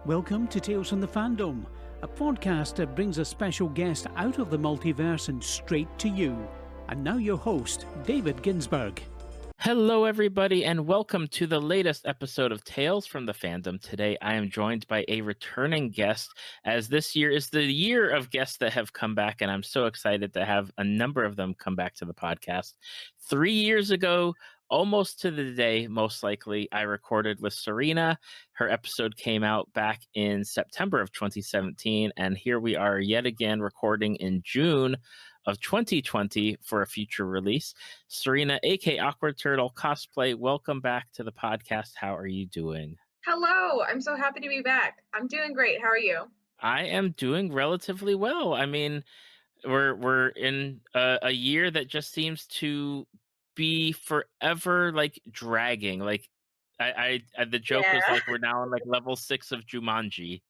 Welcome to Tales from the Fandom, a podcast that brings a special guest out of the multiverse and straight to you. And now your host, David Ginsburg. Hello, everybody, and welcome to the latest episode of Tales from the Fandom. Today, I am joined by a returning guest, as this year is the year of guests that have come back, and I'm so excited to have a number of them come back to the podcast. 3 years ago, almost to the day, most likely, I recorded with Serena. Her episode came out back in September of 2017, and here we are yet again recording in June of 2020 for a future release. Serena, aka Awkward Turtle Cosplay, welcome back to the podcast. How are you doing? Hello, I'm so happy to be back. I'm doing great. How are you? I am doing relatively well. I mean, we're in a year that just seems to be forever like dragging. Like I the joke was like we're now on like level 6 of Jumanji.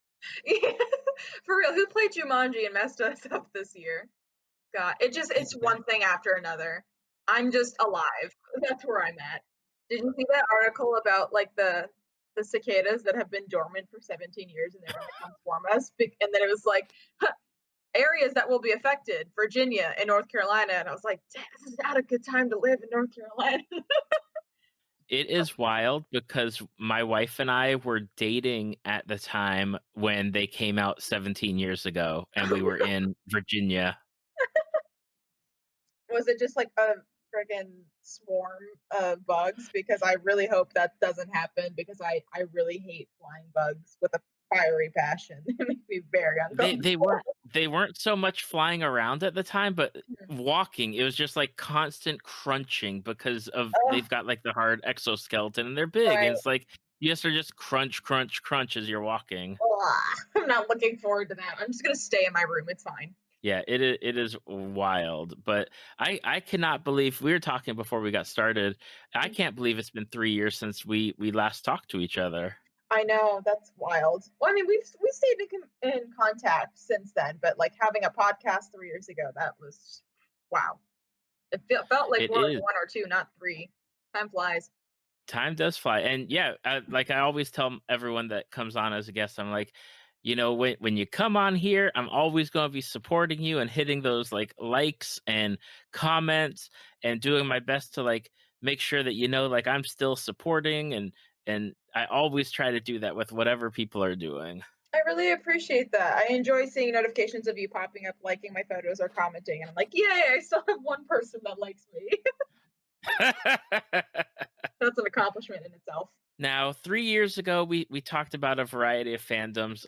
For real, who played Jumanji and messed us up this year? God, it's one thing after another. I'm just alive. That's where I'm at. Did you see that article about like the cicadas that have been dormant for 17 years and they're going to come swarm us? And then it was like areas that will be affected: Virginia and North Carolina. And I was like, this is not a good time to live in North Carolina. It is wild because my wife and I were dating at the time when they came out 17 years ago, and we were in Virginia. Was it just like a friggin' swarm of bugs? Because I really hope that doesn't happen, because I really hate flying bugs with a fiery passion. It makes me very uncomfortable. They weren't so much flying around at the time, but walking. It was just like constant crunching because of they've got like the hard exoskeleton and they're big. Right. And it's like you have to just crunch, crunch, crunch as you're walking. I'm not looking forward to that. I'm just gonna stay in my room. It's fine. Yeah, it is wild, but I cannot believe, we were talking before we got started, I can't believe it's been 3 years since we last talked to each other. I know, that's wild. Well, I mean, we've stayed in contact since then, but like having a podcast 3 years ago, that was, wow. It felt like more like 1 or 2, not 3. Time flies. Time does fly. And yeah, I always tell everyone that comes on as a guest, I'm like, you know, when you come on here, I'm always going to be supporting you and hitting those like likes and comments and doing my best to like make sure that, you know, like I'm still supporting, and I always try to do that with whatever people are doing. I really appreciate that. I enjoy seeing notifications of you popping up, liking my photos or commenting, and I'm like, yay, I still have one person that likes me. That's an accomplishment in itself. Now, 3 years ago, we talked about a variety of fandoms.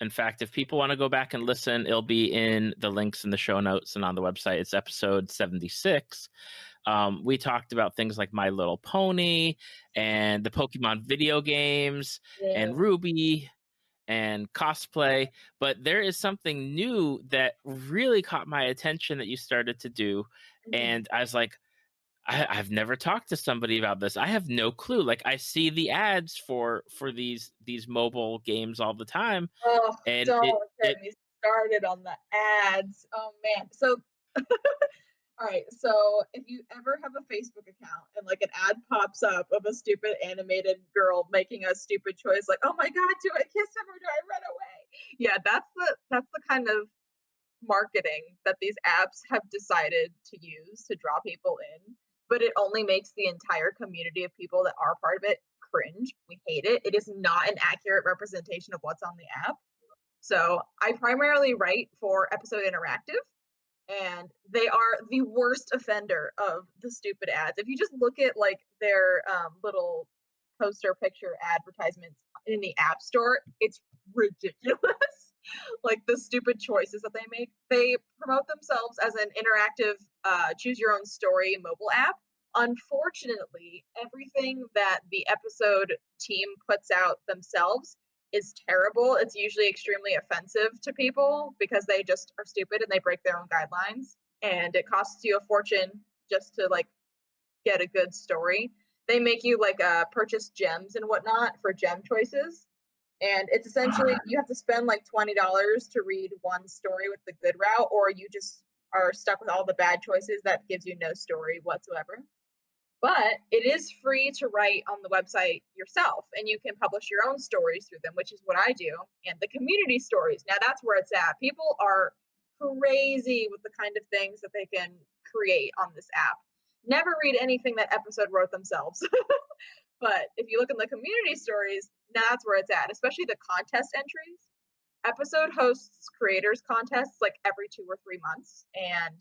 In fact, if people want to go back and listen, it'll be in the links in the show notes and on the website. It's episode 76. We talked about things like My Little Pony and the Pokemon video games and Ruby and cosplay. But there is something new that really caught my attention that you started to do. And I was like, I've never talked to somebody about this. I have no clue. Like, I see the ads for these mobile games all the time. Oh, and don't get me started on the ads. Oh man. So all right, so if you ever have a Facebook account and like an ad pops up of a stupid animated girl making a stupid choice, like, oh my god, do I kiss him or do I run away? Yeah, that's the kind of marketing that these apps have decided to use to draw people in. But it only makes the entire community of people that are part of it cringe. We hate it. It is not an accurate representation of what's on the app. So I primarily write for Episode Interactive, and they are the worst offender of the stupid ads. If you just look at like their little poster picture advertisements in the App Store, it's ridiculous. Like the stupid choices that they make. They promote themselves as an interactive choose your own story mobile app. Unfortunately, everything that the episode team puts out themselves is terrible. It's usually extremely offensive to people because they just are stupid and they break their own guidelines, and it costs you a fortune just to like get a good story. They make you like purchase gems and whatnot for gem choices. And it's essentially, you have to spend like $20 to read one story with the good route, or you just are stuck with all the bad choices that gives you no story whatsoever. But it is free to write on the website yourself, and you can publish your own stories through them, which is what I do. And the community stories, now that's where it's at. People are crazy with the kind of things that they can create on this app. Never read anything that episode wrote themselves. But if you look in the community stories, that's where it's at, especially the contest entries. Episode hosts creators contests like every 2 or 3 months, and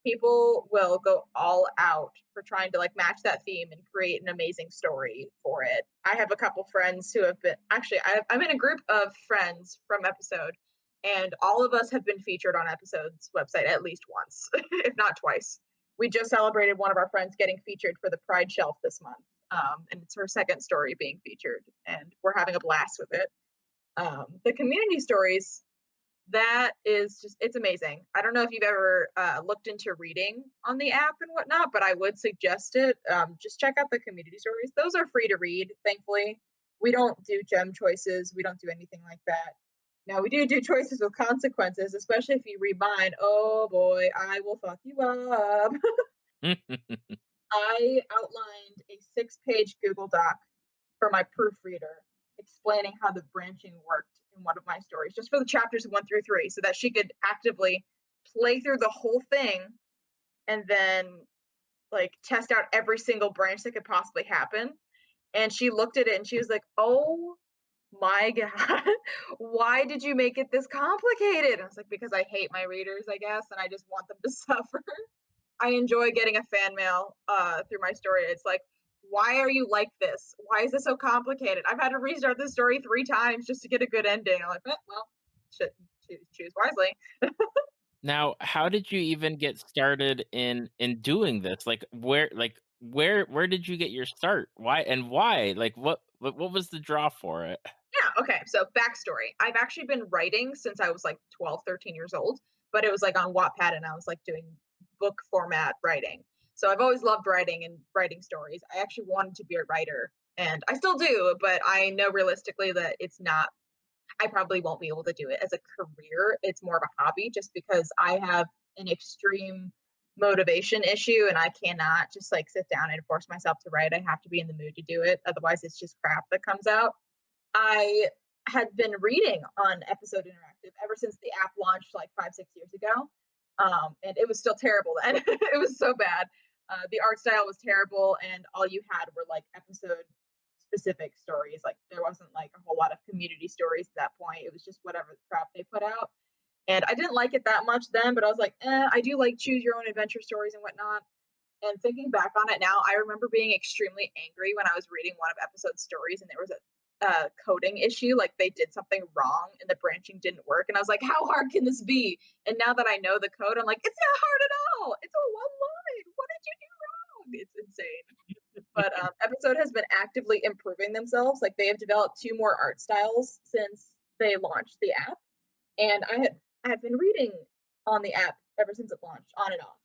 people will go all out for trying to like match that theme and create an amazing story for it. I have a couple friends who have been actually I'm in a group of friends from episode, and all of us have been featured on episode's website at least once, if not twice. We just celebrated one of our friends getting featured for the Pride Shelf this month, and it's her second story being featured, and we're having a blast with it. The community stories, that is just, it's amazing. I don't know if you've ever looked into reading on the app and whatnot, but I would suggest it. Just check out the community stories. Those are free to read, thankfully. We don't do gem choices. We don't do anything like that. Now, we do choices with consequences, especially if you read mine. Oh boy, I will fuck you up. I outlined a 6-page Google Doc for my proofreader explaining how the branching worked in one of my stories, just for the chapters 1 through 3, so that she could actively play through the whole thing and then like test out every single branch that could possibly happen. And she looked at it and she was like, oh my God, why did you make it this complicated? And I was like, because I hate my readers, I guess, and I just want them to suffer. I enjoy getting a fan mail through my story. It's like, why are you like this? Why is this so complicated? I've had to restart this story 3 times just to get a good ending. I'm like, well, should choose wisely. Now, how did you even get started in doing this? Like where did you get your start? Why? Like what was the draw for it? Yeah, okay. So backstory. I've actually been writing since I was like 12, 13 years old, but it was like on Wattpad and I was like doing book format writing. So I've always loved writing and writing stories. I actually wanted to be a writer and I still do, but I know realistically that it's not, I probably won't be able to do it as a career. It's more of a hobby just because I have an extreme motivation issue and I cannot just like sit down and force myself to write. I have to be in the mood to do it. Otherwise, it's just crap that comes out. I had been reading on Episode Interactive ever since the app launched like 5, 6 years ago. And it was still terrible then. It was so bad. The art style was terrible, and all you had were like episode specific stories. Like there wasn't like a whole lot of community stories at that point. It was just whatever crap they put out. And I didn't like it that much then, but I was like, I do like choose your own adventure stories and whatnot. And thinking back on it now, I remember being extremely angry when I was reading one of Episode's stories and there was a coding issue, like they did something wrong and the branching didn't work. And I was like, how hard can this be? And now that I know the code, I'm like, it's not hard at all. It's a one line. What did you do wrong? It's insane. But Episode has been actively improving themselves. Like they have developed 2 more art styles since they launched the app. And I have been reading on the app ever since it launched, on and off.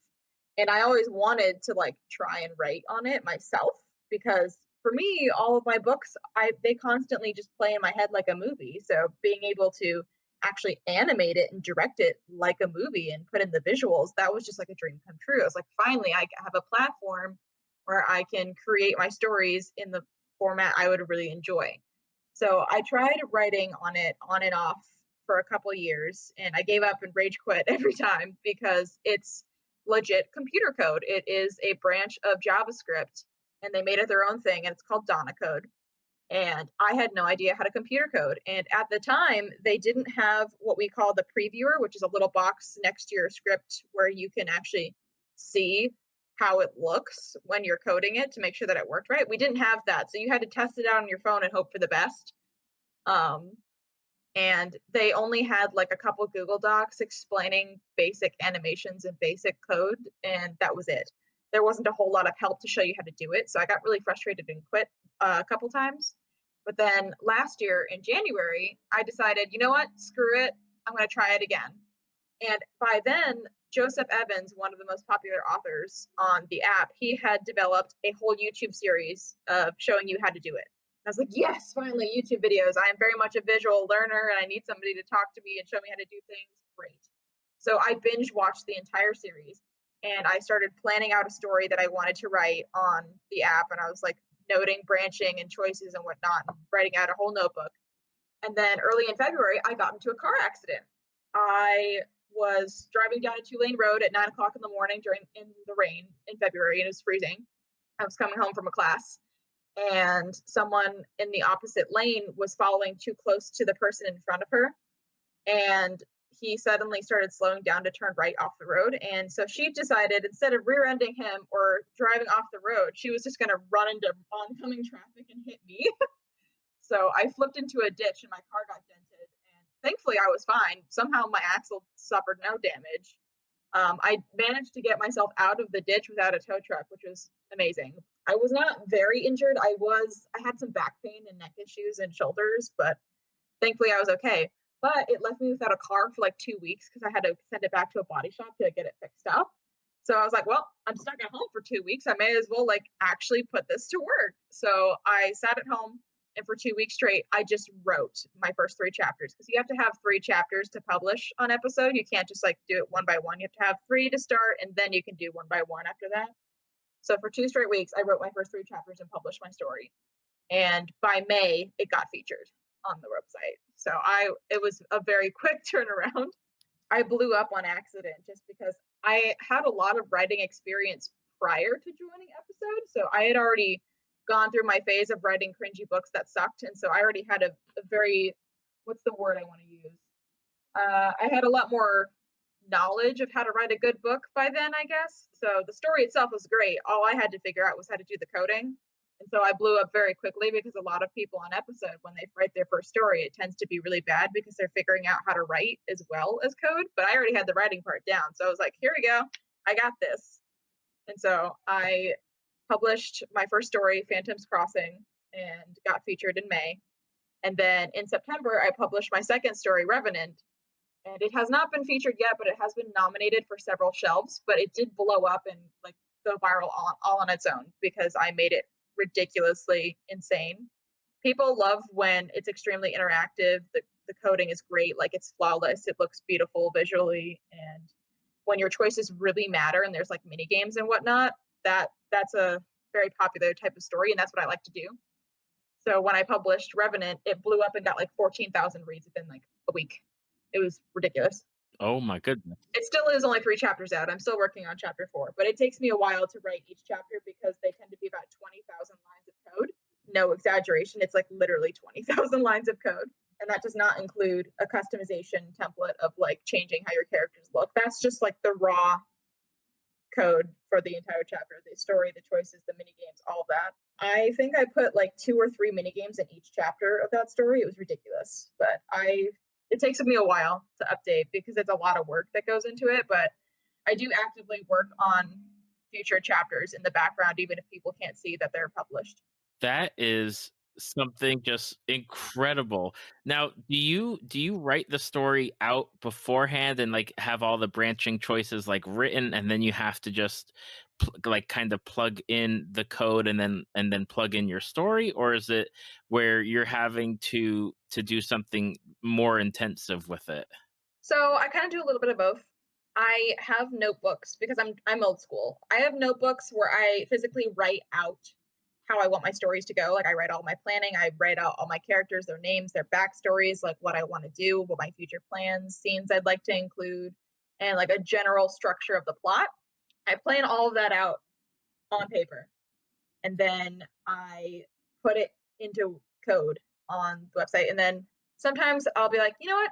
And I always wanted to like try and write on it myself because for me, all of my books, they constantly just play in my head like a movie. So being able to actually animate it and direct it like a movie and put in the visuals, that was just like a dream come true. I was like, finally, I have a platform where I can create my stories in the format I would really enjoy. So I tried writing on it on and off for a couple years, and I gave up and rage quit every time because it's legit computer code. It is a branch of JavaScript, and they made it their own thing, and it's called Donna code. And I had no idea how to computer code. And at the time, they didn't have what we call the previewer, which is a little box next to your script where you can actually see how it looks when you're coding it to make sure that it worked right. We didn't have that. So you had to test it out on your phone and hope for the best. And they only had like a couple Google Docs explaining basic animations and basic code, and that was it. There wasn't a whole lot of help to show you how to do it. So I got really frustrated and quit a couple times. But then last year in January, I decided, you know what, screw it. I'm going to try it again. And by then, Joseph Evans, one of the most popular authors on the app, he had developed a whole YouTube series of showing you how to do it. And I was like, yes, finally, YouTube videos. I am very much a visual learner and I need somebody to talk to me and show me how to do things. Great. So I binge watched the entire series. and I started planning out a story that I wanted to write on the app, and I was like noting branching and choices and whatnot, and writing out a whole notebook. And then early in February, I got into a car accident. I was driving down a 2-lane road at 9 o'clock in the morning in the rain in February, and it was freezing. I was coming home from a class, and someone in the opposite lane was following too close to the person in front of her. And he suddenly started slowing down to turn right off the road. And so she decided, instead of rear-ending him or driving off the road, she was just going to run into oncoming traffic and hit me. So I flipped into a ditch and my car got dented. And thankfully, I was fine. Somehow my axle suffered no damage. I managed to get myself out of the ditch without a tow truck, which was amazing. I was not very injured. I had some back pain and neck issues and shoulders, but thankfully I was okay. But it left me without a car for like 2 weeks because I had to send it back to a body shop to get it fixed up. So I was like, well, I'm stuck at home for 2 weeks. I may as well like actually put this to work. So I sat at home, and for 2 weeks straight, I just wrote my first 3 chapters, because you have to have 3 chapters to publish on episode. You can't just like do it one by one. You have to have 3 to start, and then you can do one by one after that. So for 2 straight weeks, I wrote my first 3 chapters and published my story. And by May, it got featured on the website. So it was a very quick turnaround. I blew up on accident just because I had a lot of writing experience prior to joining episode. So I had already gone through my phase of writing cringy books that sucked. And so I already had a very, what's the word I want to use? I had a lot more knowledge of how to write a good book by then, I guess. So the story itself was great. All I had to figure out was how to do the coding. And so I blew up very quickly, because a lot of people on episode, when they write their first story, it tends to be really bad because they're figuring out how to write as well as code. But I already had the writing part down. So I was like, here we go. I got this. And so I published my first story, Phantom's Crossing, and got featured in May. And then in September, I published my second story, Revenant. And it has not been featured yet, but it has been nominated for several shelves. But it did blow up and like go viral all on its own, because I made it ridiculously insane. People love when it's extremely interactive. The coding is great, like it's flawless. It looks beautiful visually, and when your choices really matter and there's like mini games and whatnot, that's a very popular type of story, and that's what I like to do. So when I published Revenant, it blew up and got like 14,000 reads within like a week. It was ridiculous. Oh my goodness. It still is only 3 chapters out. I'm still working on chapter 4, but it takes me a while to write each chapter because they tend to be about 20,000 lines of code. No exaggeration. It's like literally 20,000 lines of code. And that does not include a customization template of like changing how your characters look. That's just like the raw code for the entire chapter, the story, the choices, the mini games, all of that. I think I put like 2 or 3 mini games in each chapter of that story. It was ridiculous, but it takes me a while to update because it's a lot of work that goes into it, but I do actively work on future chapters in the background, even if people can't see that they're published. That is something just incredible. Now, do you write the story out beforehand and like have all the branching choices like written, and then you have to just like kind of plug in the code and then plug in your story, or is it where you're having to do something more intensive with it? So I kind of do a little bit of both. I have notebooks because I'm old school. I have notebooks where I physically write out how I want my stories to go. Like I write all my planning, I write out all my characters, their names, their backstories, like what I want to do, what my future plans, scenes I'd like to include, and like a general structure of the plot. I plan all of that out on paper, and then I put it into code on the website. And then sometimes I'll be like, you know what?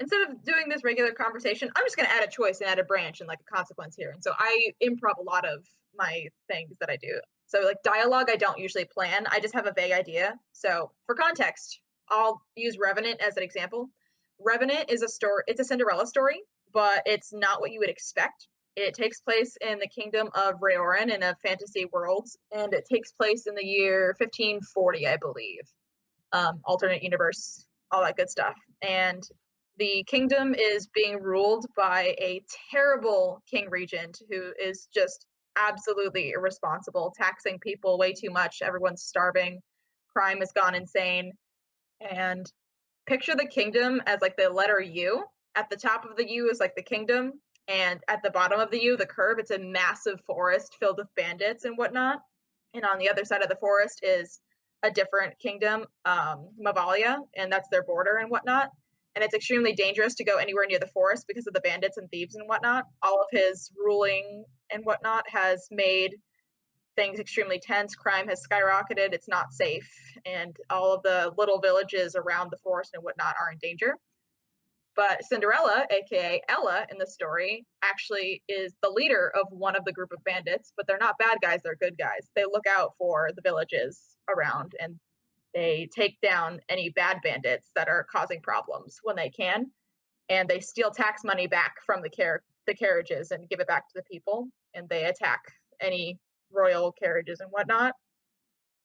Instead of doing this regular conversation, I'm just going to add a choice and add a branch and like a consequence here. And so I improv a lot of my things that I do. So like dialogue, I don't usually plan. I just have a vague idea. So for context, I'll use Revenant as an example. Revenant is a story. It's a Cinderella story, but it's not what you would expect. It takes place in the kingdom of Raorin in a fantasy world, and it takes place in the year 1540, I believe. Alternate universe, all that good stuff. And the kingdom is being ruled by a terrible king regent who is just absolutely irresponsible, taxing people way too much. Everyone's starving. Crime has gone insane. And picture the kingdom as like the letter U. At the top of the U is like the kingdom. And at the bottom of the U, the curve, it's a massive forest filled with bandits and whatnot. And on the other side of the forest is a different kingdom, Mavalia, and that's their border and whatnot. And it's extremely dangerous to go anywhere near the forest because of the bandits and thieves and whatnot. All of his ruling and whatnot has made things extremely tense. Crime has skyrocketed. It's not safe. And all of the little villages around the forest and whatnot are in danger. But Cinderella, aka Ella in the story, actually is the leader of one of the group of bandits, but they're not bad guys, they're good guys. They look out for the villages around and they take down any bad bandits that are causing problems when they can. And they steal tax money back from the carriages and give it back to the people. And they attack any royal carriages and whatnot.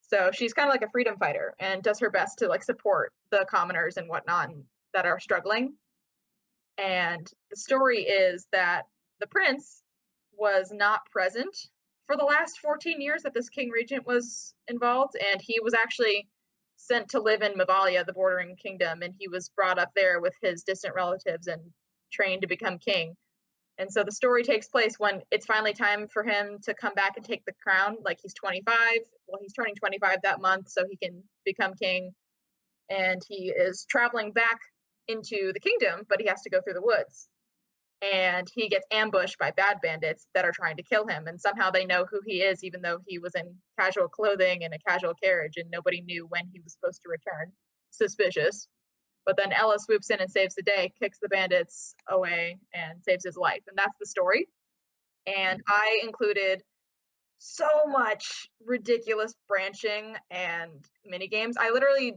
So she's kind of like a freedom fighter and does her best to like support the commoners and whatnot that are struggling. And the story is that the prince was not present for the last 14 years that this king regent was involved, and he was actually sent to live in Mavalia, the bordering kingdom, and he was brought up there with his distant relatives and trained to become king. And so the story takes place when it's finally time for him to come back and take the crown. Like he's 25. Well, he's turning 25 that month, so he can become king. And he is traveling back into the kingdom, but he has to go through the woods. And he gets ambushed by bad bandits that are trying to kill him. And somehow they know who he is, even though he was in casual clothing and a casual carriage, and nobody knew when he was supposed to return. Suspicious. But then Ella swoops in and saves the day, kicks the bandits away, and saves his life. And that's the story. And I included so much ridiculous branching and mini games. I literally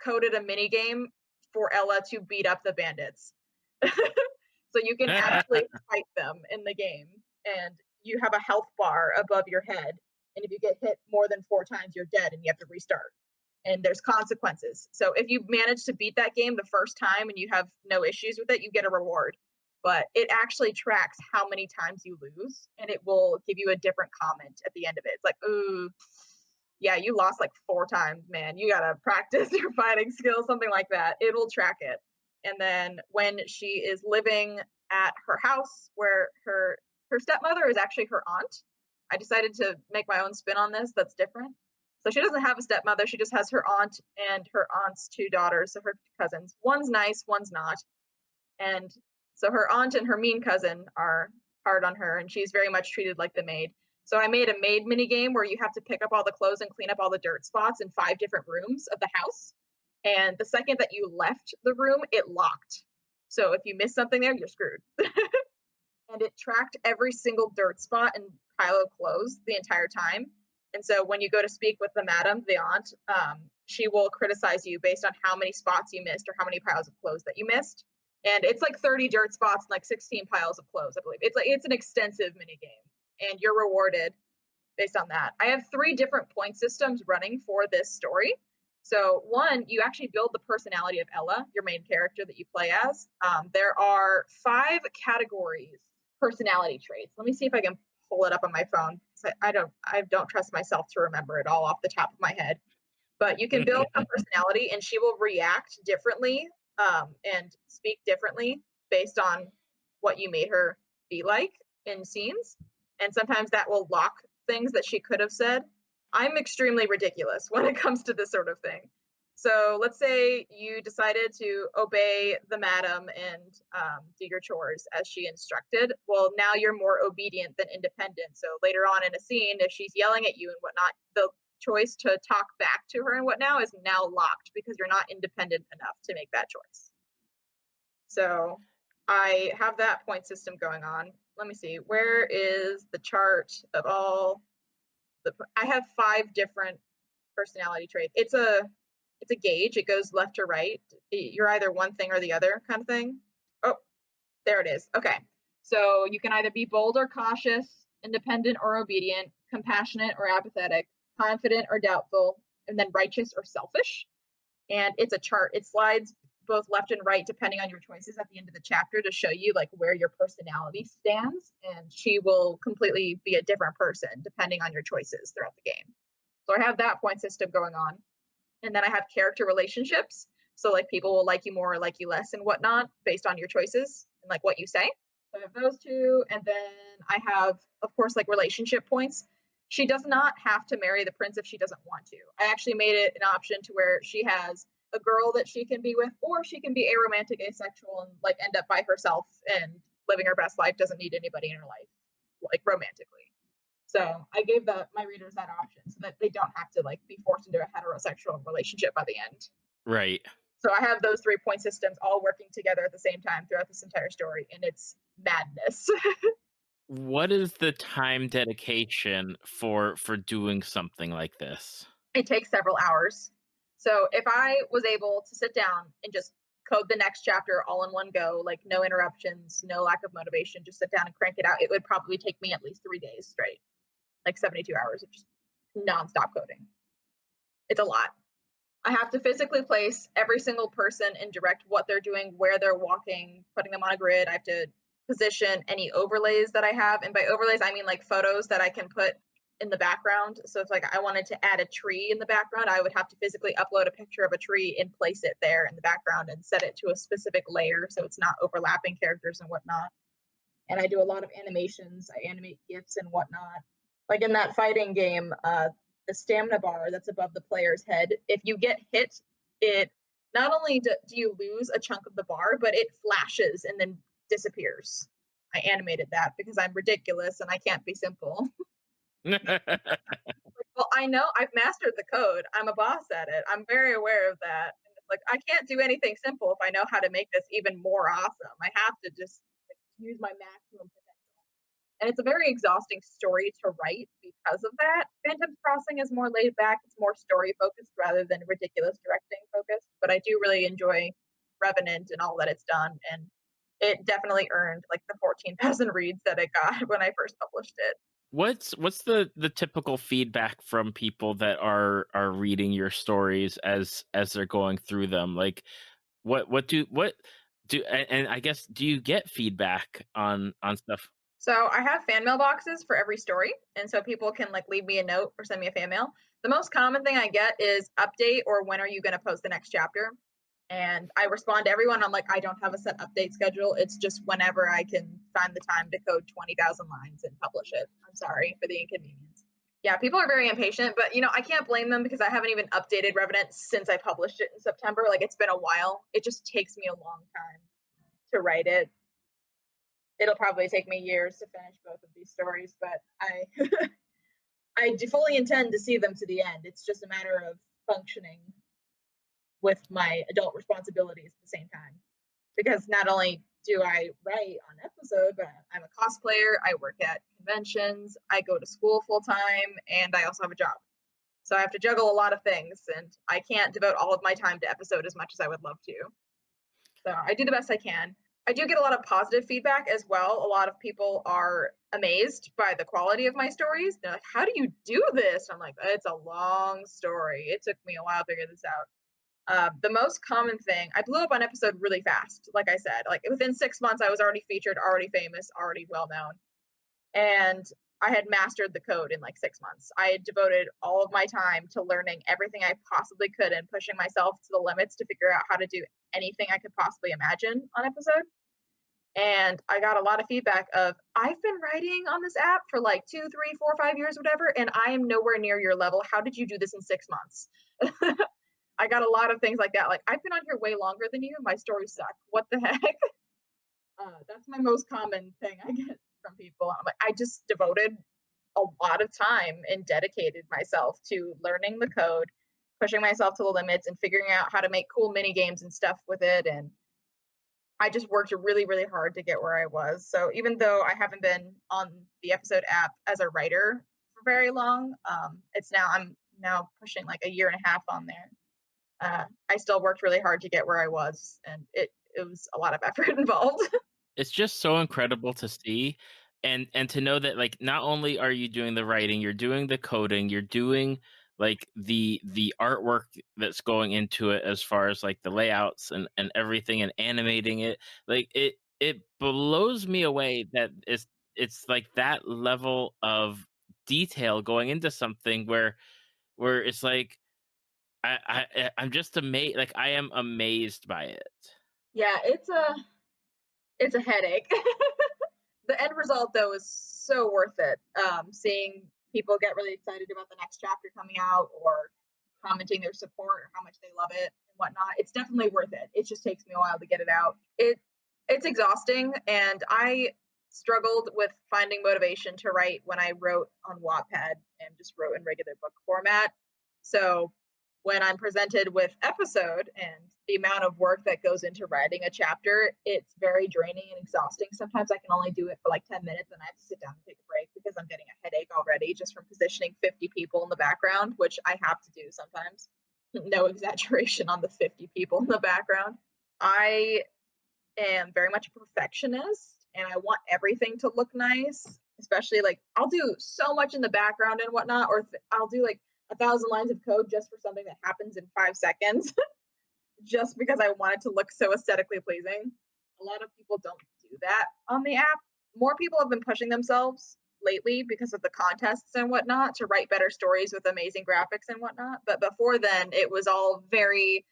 coded a mini game for Ella to beat up the bandits. So you can actually fight them in the game. And you have a health bar above your head. And if you get hit more than 4 times, you're dead and you have to restart. And there's consequences. So if you manage to beat that game the first time and you have no issues with it, you get a reward. But it actually tracks how many times you lose, and it will give you a different comment at the end of it. It's like, ooh, yeah, you lost like 4 times, man. You gotta practice your fighting skills, something like that. It will track it. And then when she is living at her house, where her stepmother is actually her aunt, I decided to make my own spin on this that's different. So she doesn't have a stepmother. She just has her aunt and her aunt's 2 daughters, so her cousins. One's nice, one's not. And so her aunt and her mean cousin are hard on her, and she's very much treated like the maid. So I made a maid mini game where you have to pick up all the clothes and clean up all the dirt spots in 5 different rooms of the house. And the second that you left the room, it locked. So if you miss something there, you're screwed. And it tracked every single dirt spot and pile of clothes the entire time. And so when you go to speak with the madam, the aunt, she will criticize you based on how many spots you missed or how many piles of clothes that you missed. And it's like 30 dirt spots and like 16 piles of clothes, I believe. It's an extensive mini game, and you're rewarded based on that. I have 3 different point systems running for this story. So one, you actually build the personality of Ella, your main character that you play as. There are 5 categories, personality traits. Let me see if I can pull it up on my phone. I don't trust myself to remember it all off the top of my head. But you can build a personality, and she will react differently and speak differently based on what you made her be like in scenes. And sometimes that will lock things that she could have said. I'm extremely ridiculous when it comes to this sort of thing. So let's say you decided to obey the madam and do your chores as she instructed. Well, now you're more obedient than independent. So later on in a scene, if she's yelling at you and whatnot, the choice to talk back to her and what now is now locked because you're not independent enough to make that choice. So I have that point system going on. Let me see. Where is the chart of all the... I have 5 different personality traits. It's a gauge. It goes left to right. You're either one thing or the other kind of thing. Oh, there it is. Okay. So you can either be bold or cautious, independent or obedient, compassionate or apathetic, confident or doubtful, and then righteous or selfish. And it's a chart. It slides both left and right depending on your choices at the end of the chapter to show you like where your personality stands. And she will completely be a different person depending on your choices throughout the game. So I have that point system going on. And then I have character relationships. So like people will like you more or like you less and whatnot based on your choices and like what you say. So I have those two, and then I have, of course, like relationship points. She does not have to marry the prince if she doesn't want to. I actually made it an option to where she has a girl that she can be with, or she can be aromantic, asexual, and like end up by herself and living her best life. Doesn't need anybody in her life, like romantically. So I gave my readers that option so that they don't have to like be forced into a heterosexual relationship by the end. Right. So I have those 3 point systems all working together at the same time throughout this entire story, and it's madness. What is the time dedication for doing something like this? It takes several hours. So if I was able to sit down and just code the next chapter all in one go, like no interruptions, no lack of motivation, just sit down and crank it out, it would probably take me at least 3 days straight, like 72 hours of just nonstop coding. It's a lot. I have to physically place every single person and direct what they're doing, where they're walking, putting them on a grid. I have to position any overlays that I have. And by overlays, I mean like photos that I can put in the background. So if like I wanted to add a tree in the background, I would have to physically upload a picture of a tree and place it there in the background and set it to a specific layer so it's not overlapping characters and whatnot. And I do a lot of animations. I animate GIFs and whatnot. Like in that fighting game, the stamina bar that's above the player's head, if you get hit, it not only do you lose a chunk of the bar, but it flashes and then disappears. I animated that because I'm ridiculous and I can't be simple. Well, I know I've mastered the code. I'm a boss at it. I'm very aware of that. And it's like I can't do anything simple if I know how to make this even more awesome. I have to just like, use my maximum potential. And it's a very exhausting story to write because of that. Phantom's Crossing is more laid back, it's more story focused rather than ridiculous directing focused. But I do really enjoy Revenant and all that it's done. And it definitely earned like the 14,000 reads that it got when I first published it. What's the typical feedback from people that are reading your stories as they're going through them? Like what do and I guess do you get feedback on stuff? So I have fan mail boxes for every story, and so people can like leave me a note or send me a fan mail. The most common thing I get is update or when are you going to post the next chapter? And I respond to everyone. I'm like, I don't have a set update schedule. It's just whenever I can find the time to code 20,000 lines and publish it. I'm sorry for the inconvenience. Yeah, people are very impatient, but you know, I can't blame them because I haven't even updated Revenant since I published it in September. Like it's been a while. It just takes me a long time to write it. It'll probably take me years to finish both of these stories, but I fully intend to see them to the end. It's just a matter of functioning with my adult responsibilities at the same time. Because not only do I write on episode, but I'm a cosplayer, I work at conventions, I go to school full time, and I also have a job. So I have to juggle a lot of things, and I can't devote all of my time to episode as much as I would love to. So I do the best I can. I do get a lot of positive feedback as well. A lot of people are amazed by the quality of my stories. They're like, how do you do this? I'm like, it's a long story. It took me a while to figure this out. The most common thing, I blew up on episode really fast. Like I said, like within 6 months, I was already featured, already famous, already well known. And I had mastered the code in like 6 months. I had devoted all of my time to learning everything I possibly could and pushing myself to the limits to figure out how to do anything I could possibly imagine on episode. And I got a lot of feedback of, I've been writing on this app for like 2, 3, 4, 5 years, whatever, and I am nowhere near your level. How did you do this in 6 months? I got a lot of things like that. Like, I've been on here way longer than you. My stories suck. What the heck? That's my most common thing I get from people. I'm like, I just devoted a lot of time and dedicated myself to learning the code, pushing myself to the limits, and figuring out how to make cool mini games and stuff with it. And I just worked really, really hard to get where I was. So even though I haven't been on the episode app as a writer for very long, I'm now pushing like a year and a half on there. I still worked really hard to get where I was, and it was a lot of effort involved. It's just so incredible to see and to know that like not only are you doing the writing, you're doing the coding, you're doing like the artwork that's going into it as far as like the layouts and everything and animating it. Like it blows me away that it's like that level of detail going into something where it's like I'm just amazed. Like I am amazed by it. Yeah, it's a headache. The end result, though, is so worth it. Seeing people get really excited about the next chapter coming out, or commenting their support or how much they love it and whatnot. It's definitely worth it. It just takes me a while to get it out. It's exhausting, and I struggled with finding motivation to write when I wrote on Wattpad and just wrote in regular book format. So when I'm presented with episode and the amount of work that goes into writing a chapter, it's very draining and exhausting. Sometimes I can only do it for like 10 minutes and I have to sit down and take a break because I'm getting a headache already just from positioning 50 people in the background, which I have to do sometimes. No exaggeration on the 50 people in the background. I am very much a perfectionist and I want everything to look nice, especially like I'll do so much in the background and whatnot, or I'll do like 1,000 lines of code just for something that happens in 5 seconds, just because I want it to look so aesthetically pleasing. A lot of people don't do that on the app. More people have been pushing themselves lately because of the contests and whatnot to write better stories with amazing graphics and whatnot. But before then, it was all very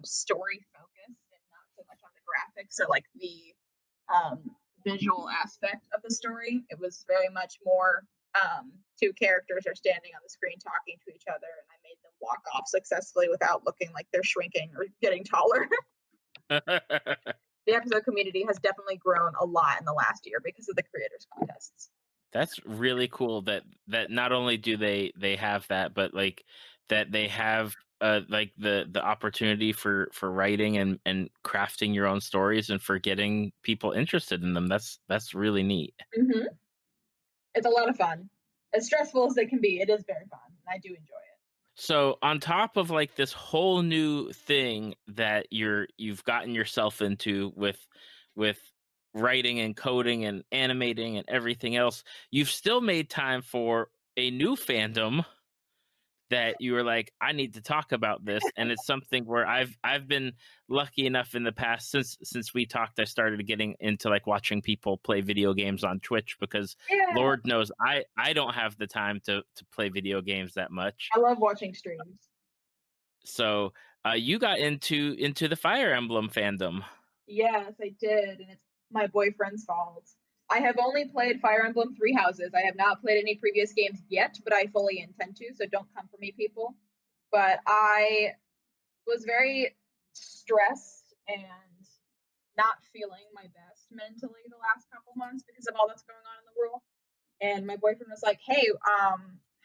story focused and not so much on the graphics or like the visual aspect of the story. It was very much more two characters are standing on the screen talking to each other, and I made them walk off successfully without looking like they're shrinking or getting taller. The episode community has definitely grown a lot in the last year because of the creators contests. That's really cool that not only do they have that, but like that they have like the opportunity for writing and crafting your own stories and for getting people interested in them. That's really neat. Mm-hmm. It's a lot of fun. As stressful as it can be, it is very fun, and I do enjoy it. So on top of like this whole new thing that you've gotten yourself into with writing and coding and animating and everything else, you've still made time for a new fandom that you were like, I need to talk about this. And it's something where I've been lucky enough in the past since we talked, I started getting into like watching people play video games on Twitch because Lord knows I don't have the time to play video games that much. I love watching streams. So you got into the Fire Emblem fandom. Yes, I did, and it's my boyfriend's fault. I have only played Fire Emblem Three Houses. I have not played any previous games yet, but I fully intend to, so don't come for me, people. But I was very stressed and not feeling my best mentally the last couple months because of all that's going on in the world. And my boyfriend was like, hey,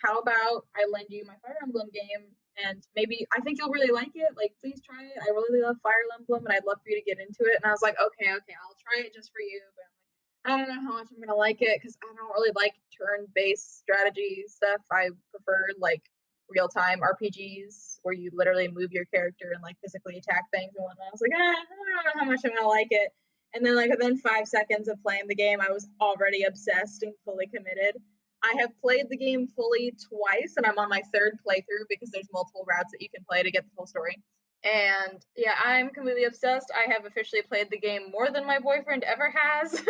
how about I lend you my Fire Emblem game, and maybe I think you'll really like it. Like, please try it. I really love Fire Emblem, and I'd love for you to get into it. And I was like, okay, I'll try it just for you. But I'm like, I don't know how much I'm gonna like it because I don't really like turn-based strategy stuff. I prefer like real-time RPGs where you literally move your character and like physically attack things and whatnot. I was like, I don't know how much I'm gonna like it. And then like within 5 seconds of playing the game, I was already obsessed and fully committed. I have played the game fully twice, and I'm on my 3rd playthrough because there's multiple routes that you can play to get the full story. And yeah, I'm completely obsessed. I have officially played the game more than my boyfriend ever has.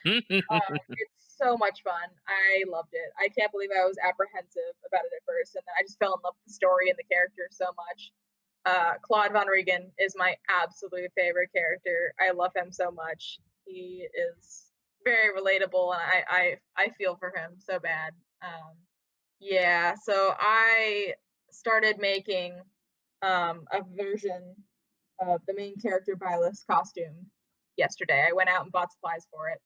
It's so much fun. I loved it. I can't believe I was apprehensive about it at first, and then I just fell in love with the story and the character so much. Claude Von Regan is my absolute favorite character. I love him so much. He is very relatable, and I feel for him so bad. Yeah, so I started making a version of the main character Byleth's costume yesterday. I went out and bought supplies for it.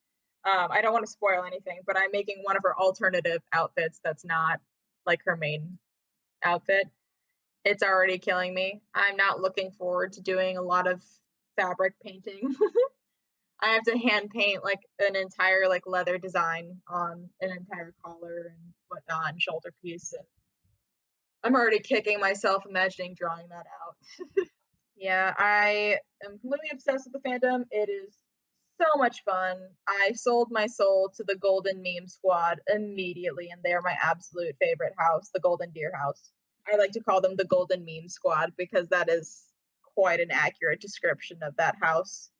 I don't want to spoil anything, but I'm making one of her alternative outfits that's not like her main outfit. It's already killing me. I'm not looking forward to doing a lot of fabric painting. I have to hand paint like an entire like leather design on an entire collar and whatnot and shoulder piece. And I'm already kicking myself imagining drawing that out. Yeah, I am completely obsessed with the fandom. It is so much fun. I sold my soul to the Golden Meme Squad immediately, and they're my absolute favorite house, the Golden Deer House. I like to call them the Golden Meme Squad because that is quite an accurate description of that house.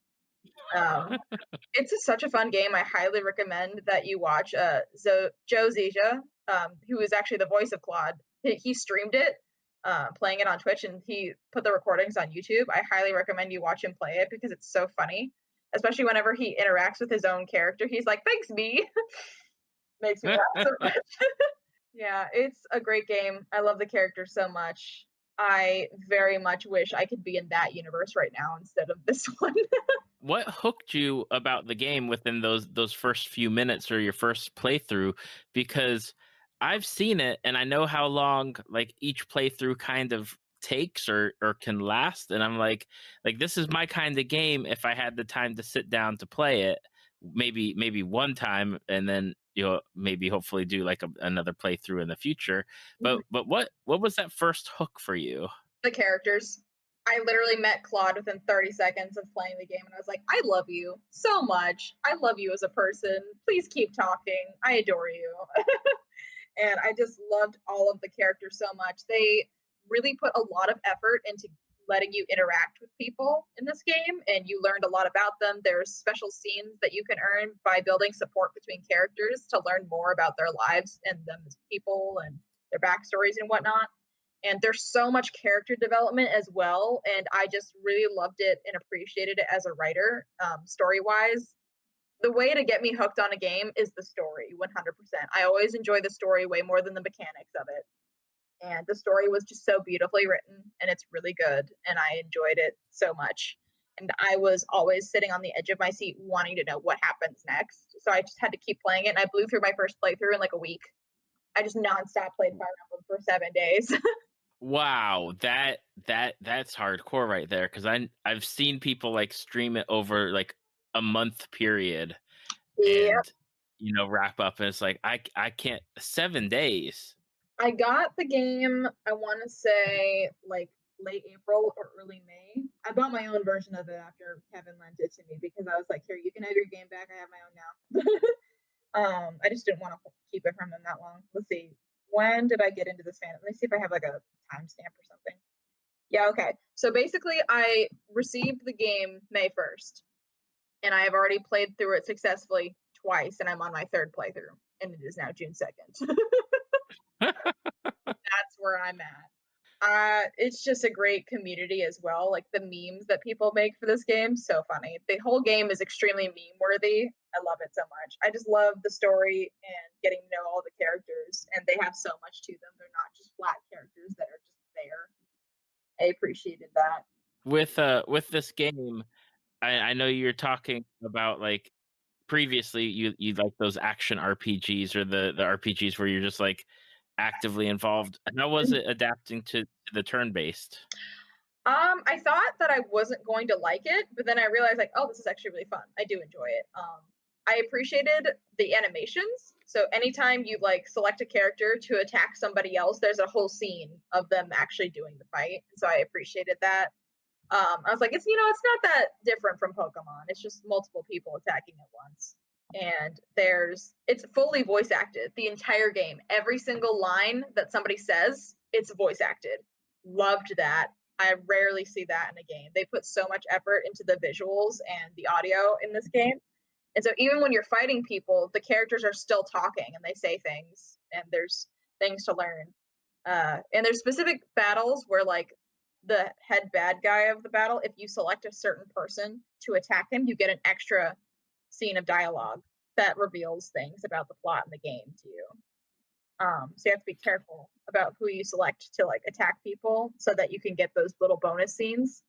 It's such a fun game. I highly recommend that you watch Joe Zizia, who is actually the voice of Claude. He streamed it, playing it on Twitch, and he put the recordings on YouTube. I highly recommend you watch him play it because it's so funny. especially whenever he interacts with his own character. He's like, "Thanks, me." Makes me laugh so much. Yeah, it's a great game. I love the character so much. I very much wish I could be in that universe right now instead of this one. What hooked you about the game within those first few minutes or your first playthrough? Because I've seen it and I know how long like each playthrough kind of takes or can last, and I'm like this is my kind of game. If I had the time to sit down to play it, maybe one time, and then maybe hopefully do like another playthrough in the future. But what was that first hook for you? The characters. I literally met Claude within 30 seconds of playing the game, and I was like, I love you so much. I love you as a person. Please keep talking. I adore you. And I just loved all of the characters so much. They really put a lot of effort into letting you interact with people in this game, and you learned a lot about them. There's special scenes that you can earn by building support between characters to learn more about their lives and them as people and their backstories and whatnot. And there's so much character development as well, and I just really loved it and appreciated it as a writer. Story wise, the way to get me hooked on a game is the story, 100%. I always enjoy the story way more than the mechanics of it. And the story was just so beautifully written, and it's really good, and I enjoyed it so much. And I was always sitting on the edge of my seat wanting to know what happens next. So I just had to keep playing it, and I blew through my first playthrough in like a week. I just nonstop played Fire Emblem for 7 days. Wow, that's hardcore right there. Because I've seen people like stream it over like a month period, Yeah. and wrap up, and it's like I can't 7 days. I got the game, I want to say, like late April or early May. I bought my own version of it after Kevin lent it to me because I was like, here, you can have your game back. I have my own now. I just didn't want to keep it from him that long. Let's see. When did I get into this fandom? Let me see if I have like a timestamp or something. Yeah, okay. So basically, I received the game May 1st, and I have already played through it successfully twice, and I'm on my third playthrough, and it is now June 2nd. That's where I'm at. It's just a great community as well. Like the memes that people make for this game, so funny. The whole game is extremely meme worthy. I love it so much. I just love the story and getting to know all the characters, and they have so much to them. They're not just flat characters that are just there. I appreciated that. With this game, I know you're talking about like previously you like those action RPGs or the RPGs where you're just like actively involved. How was it adapting to the turn-based? I thought that I wasn't going to like it, but then I realized like, oh, this is actually really fun. I do enjoy it. I appreciated the animations. So anytime you like select a character to attack somebody else, there's a whole scene of them actually doing the fight. So I appreciated that. I was like, it's not that different from Pokemon. It's just multiple people attacking at once. And it's fully voice acted the entire game. Every single line that somebody says, it's voice acted. Loved that. I rarely see that in a game. They put so much effort into the visuals and the audio in this game. And so even when you're fighting people, the characters are still talking and they say things, and there's things to learn. And there's specific battles where like the head bad guy of the battle, if you select a certain person to attack him, you get an extra scene of dialogue that reveals things about the plot in the game to you. So you have to be careful about who you select to like attack people so that you can get those little bonus scenes.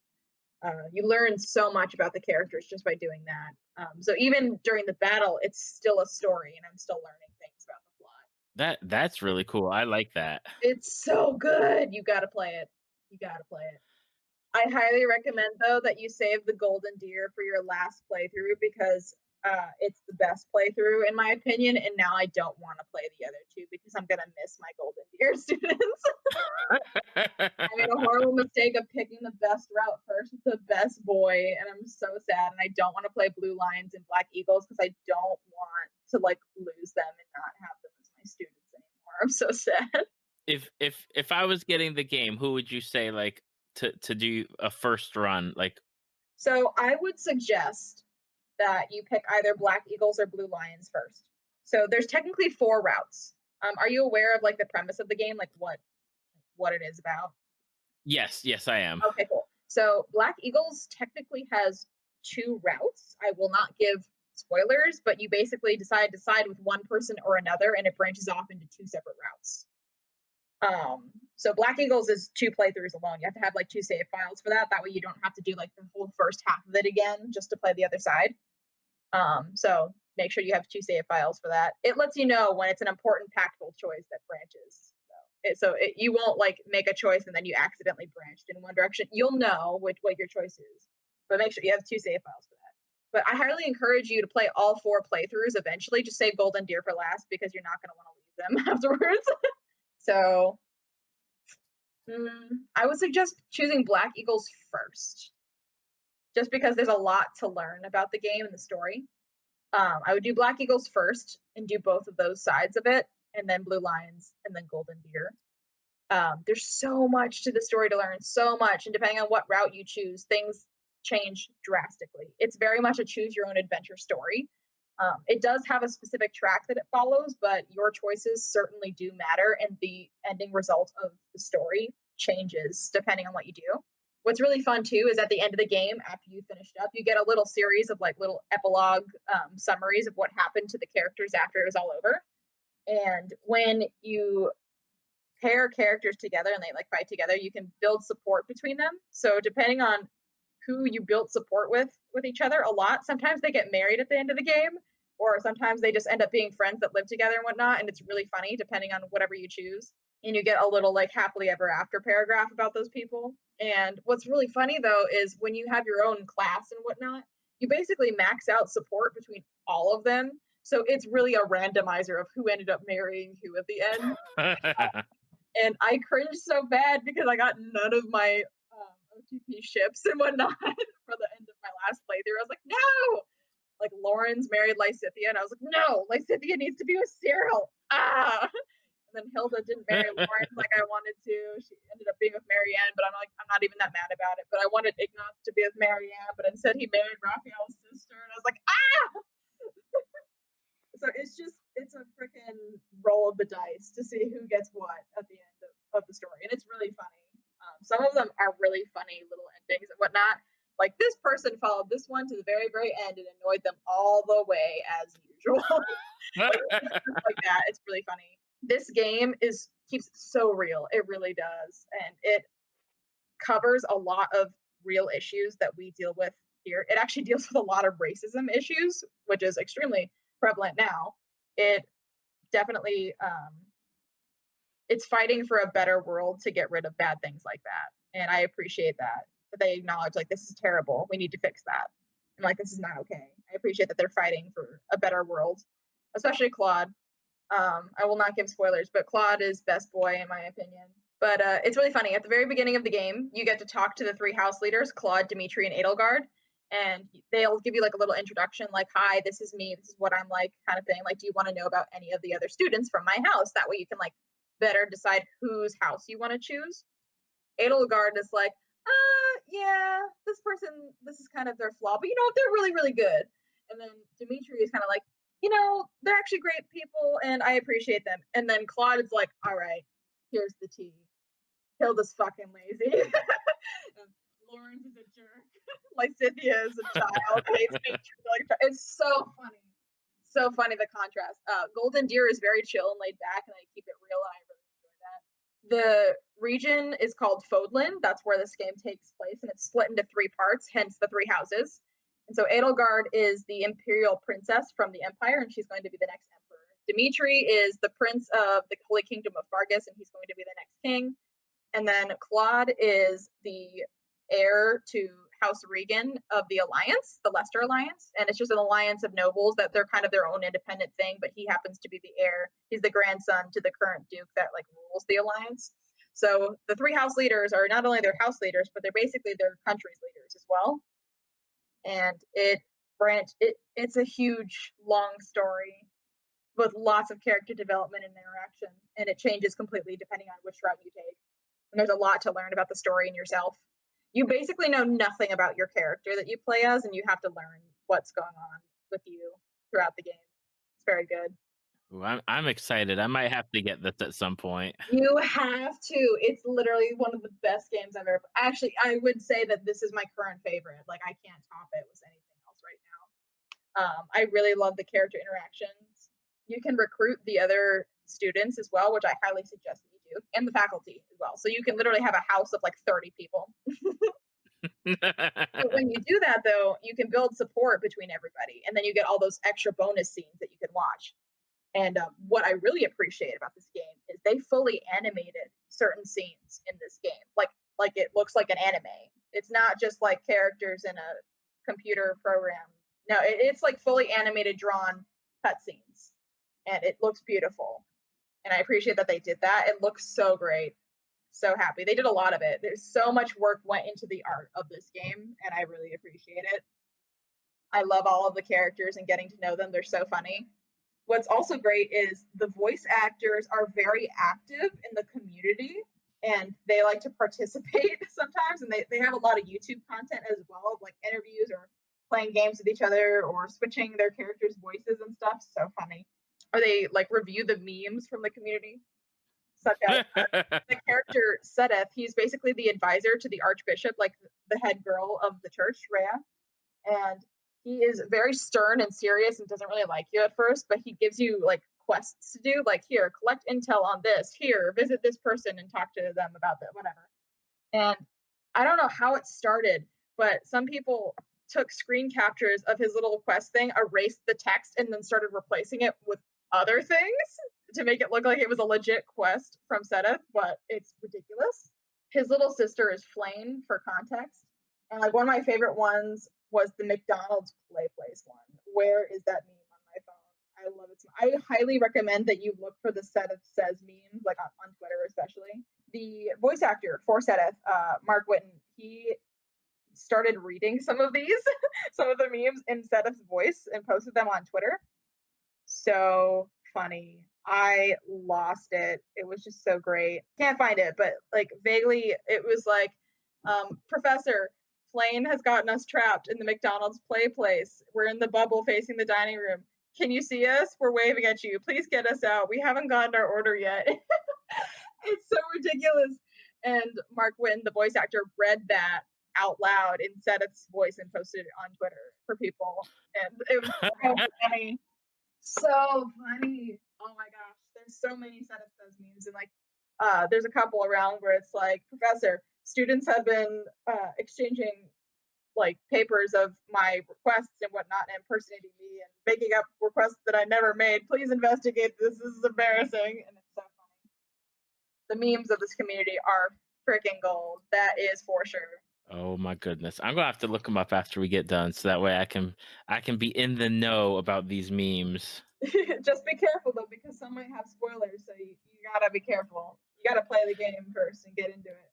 You learn so much about the characters just by doing that. So even during the battle, it's still a story, and I'm still learning things about the plot. That's really cool. I like that. It's so good. You got to play it. You got to play it. I highly recommend though that you save the golden deer for your last playthrough because it's the best playthrough in my opinion. And now I don't want to play the other two because I'm gonna miss my golden deer students. I made a horrible mistake of picking the best route first with the best boy, and I'm so sad. And I don't want to play blue lions and black eagles because I don't want to like lose them and not have them as my students anymore. I'm so sad. If I was getting the game, who would you say like to do a first run? Like, So I would suggest that you pick either black eagles or blue lions first. So there's technically 4 routes. Are you aware of like the premise of the game, like what it is about? yes, I am. Okay, cool. So black eagles technically has 2 routes. I will not give spoilers, but you basically decide to side with one person or another, and it branches off into 2 separate routes. So Black Eagles is 2 playthroughs alone. You have to have like 2 save files for that. That way you don't have to do like the whole first half of it again just to play the other side. So make sure you have 2 save files for that. It lets you know when it's an important impactful choice that branches. You won't like make a choice and then you accidentally branched in one direction. You'll know what your choice is, but make sure you have 2 save files for that. But I highly encourage you to play all 4 playthroughs eventually. Just save Golden Deer for last because you're not going to want to leave them afterwards. So I would suggest choosing Black Eagles first, just because there's a lot to learn about the game and the story. I would do Black Eagles first and do both of those sides of it, and then Blue Lions, and then Golden Deer. There's so much to the story to learn, so much, and depending on what route you choose, things change drastically. It's very much a choose your own adventure story. It does have a specific track that it follows, but your choices certainly do matter, and the ending result of the story changes depending on what you do. What's really fun too is at the end of the game, after you finished up, you get a little series of like little epilogue summaries of what happened to the characters after it was all over. And when you pair characters together and they like fight together, you can build support between them. So depending on who you built support with each other a lot, sometimes they get married at the end of the game, or sometimes they just end up being friends that live together and whatnot. And it's really funny depending on whatever you choose. And you get a little like happily ever after paragraph about those people. And what's really funny though is when you have your own class and whatnot, you basically max out support between all of them. So it's really a randomizer of who ended up marrying who at the end. And I cringed so bad because I got none of my OTP ships and whatnot for the end of my last playthrough. I was like, no! Like Lauren's married Lysithia, and I was like, no, Lysithia needs to be with Cyril. Ah! And then Hilda didn't marry Lauren like I wanted to. She ended up being with Marianne, but I'm not even that mad about it. But I wanted Ignaz to be with Marianne, but instead he married Raphael's sister, and I was like, ah! So it's a freaking roll of the dice to see who gets what at the end of the story. And it's really funny. Some of them are really funny little endings and whatnot. Like this person followed this one to the very, very end and annoyed them all the way as usual. like that. It's really funny. This game keeps it so real. It really does. And it covers a lot of real issues that we deal with here. It actually deals with a lot of racism issues, which is extremely prevalent now. It definitely it's fighting for a better world to get rid of bad things like that, and I appreciate that they acknowledge like this is terrible, we need to fix that, and like this is not okay. I appreciate that they're fighting for a better world, especially Claude. I will not give spoilers, but Claude is best boy in my opinion. But it's really funny. At the very beginning of the game, you get to talk to the 3 house leaders, Claude, Dimitri, and Edelgard. And they'll give you like a little introduction, like, hi, this is me, this is what I'm like, kind of thing. Like, do you want to know about any of the other students from my house? That way you can like better decide whose house you want to choose. Edelgard is like, yeah, this person, this is kind of their flaw, but they're really, really good. And then Dimitri is kind of like, they're actually great people and I appreciate them. And then Claude is like, all right, here's the tea. Hilda's fucking lazy. Lawrence is a jerk. Lysithia is a child. It's so funny. So funny, the contrast. Golden Deer is very chill and laid back, and I keep it real, and I really enjoy that. The region is called Fodlan. That's where this game takes place, and it's split into 3 parts, hence the 3 houses. And so Edelgard is the imperial princess from the Empire, and she's going to be the next emperor. Dimitri is the prince of the Holy Kingdom of Fargus, and he's going to be the next king. And then Claude is the heir to House Regan of the Alliance, the Leicester Alliance. And it's just an alliance of nobles that they're kind of their own independent thing, but he happens to be the heir. He's the grandson to the current duke that like rules the alliance. So the 3 house leaders are not only their house leaders, but they're basically their country's leaders as well. And it's a huge, long story with lots of character development and interaction. And it changes completely depending on which route you take. And there's a lot to learn about the story and yourself. You basically know nothing about your character that you play as, and you have to learn what's going on with you throughout the game. It's very good. Ooh, I'm excited. I might have to get this at some point. You have to. It's literally one of the best games I've ever played. Actually, I would say that this is my current favorite. Like, I can't top it with anything. I really love the character interactions. You can recruit the other students as well, which I highly suggest that you do, and the faculty as well. So you can literally have a house of like 30 people. But when you do that, though, you can build support between everybody, and then you get all those extra bonus scenes that you can watch. And what I really appreciate about this game is they fully animated certain scenes in this game, like it looks like an anime. It's not just like characters in a computer program. No, it's like fully animated, drawn cutscenes, and it looks beautiful. And I appreciate that they did that. It looks so great. So happy. They did a lot of it. There's so much work went into the art of this game, and I really appreciate it. I love all of the characters and getting to know them. They're so funny. What's also great is the voice actors are very active in the community, and they like to participate sometimes, and they have a lot of YouTube content as well, like interviews or playing games with each other or switching their characters' voices and stuff. So funny. Or they like review the memes from the community, such as the character Sedith. He's basically the advisor to the archbishop, like the head girl of the church, Rhea. And he is very stern and serious and doesn't really like you at first, but he gives you like quests to do, like here, collect intel on this, here, visit this person and talk to them about that, whatever. And I don't know how it started, but some people took screen captures of his little quest thing, erased the text, and then started replacing it with other things to make it look like it was a legit quest from Sedith, but it's ridiculous. His little sister is Flame, for context. And like one of my favorite ones was the McDonald's Play Place one. Where is that meme on my phone? I love it. I highly recommend that you look for the Sedith Says memes, like on Twitter especially. The voice actor for Sedith, Mark Whitten, he started reading some of these, some of the memes in Sedith's voice and posted them on Twitter. So funny. I lost it. It was just so great. Can't find it, but like vaguely it was like, Professor, Flane has gotten us trapped in the McDonald's Play Place. We're in the bubble facing the dining room. Can you see us? We're waving at you. Please get us out. We haven't gotten our order yet. It's so ridiculous. And Mark Whitten, the voice actor, read that out loud in Sedith's voice and posted it on Twitter for people. And it was so funny. So funny. Oh my gosh. There's so many Sedith Says memes. And like, there's a couple around where it's like, Professor, students have been exchanging like papers of my requests and whatnot and impersonating me and making up requests that I never made. Please investigate this. This is embarrassing. And it's so funny. The memes of this community are freaking gold. That is for sure. Oh my goodness. I'm gonna have to look them up after we get done so that way I can be in the know about these memes. Just be careful though, because some might have spoilers, so you gotta be careful. You gotta play the game first and get into it.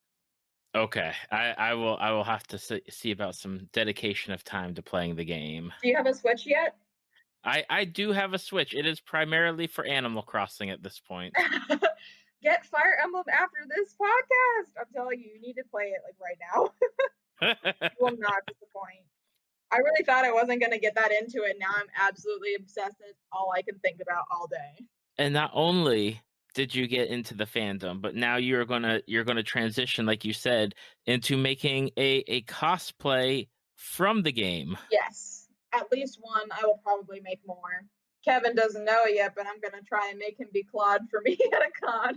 Okay, I will have to see about some dedication of time to playing the game. Do you have a Switch yet? I do have a Switch. It is primarily for Animal Crossing at this point. Get Fire Emblem after this podcast. I'm telling you, you need to play it like right now. You will not disappoint. I really thought I wasn't going to get that into it. Now I'm absolutely obsessed. It's all I can think about all day. And not only did you get into the fandom, but now you're gonna transition, like you said, into making a cosplay from the game. Yes, at least one. I will probably make more. Kevin doesn't know it yet, but I'm gonna try and make him be Claude for me at a con.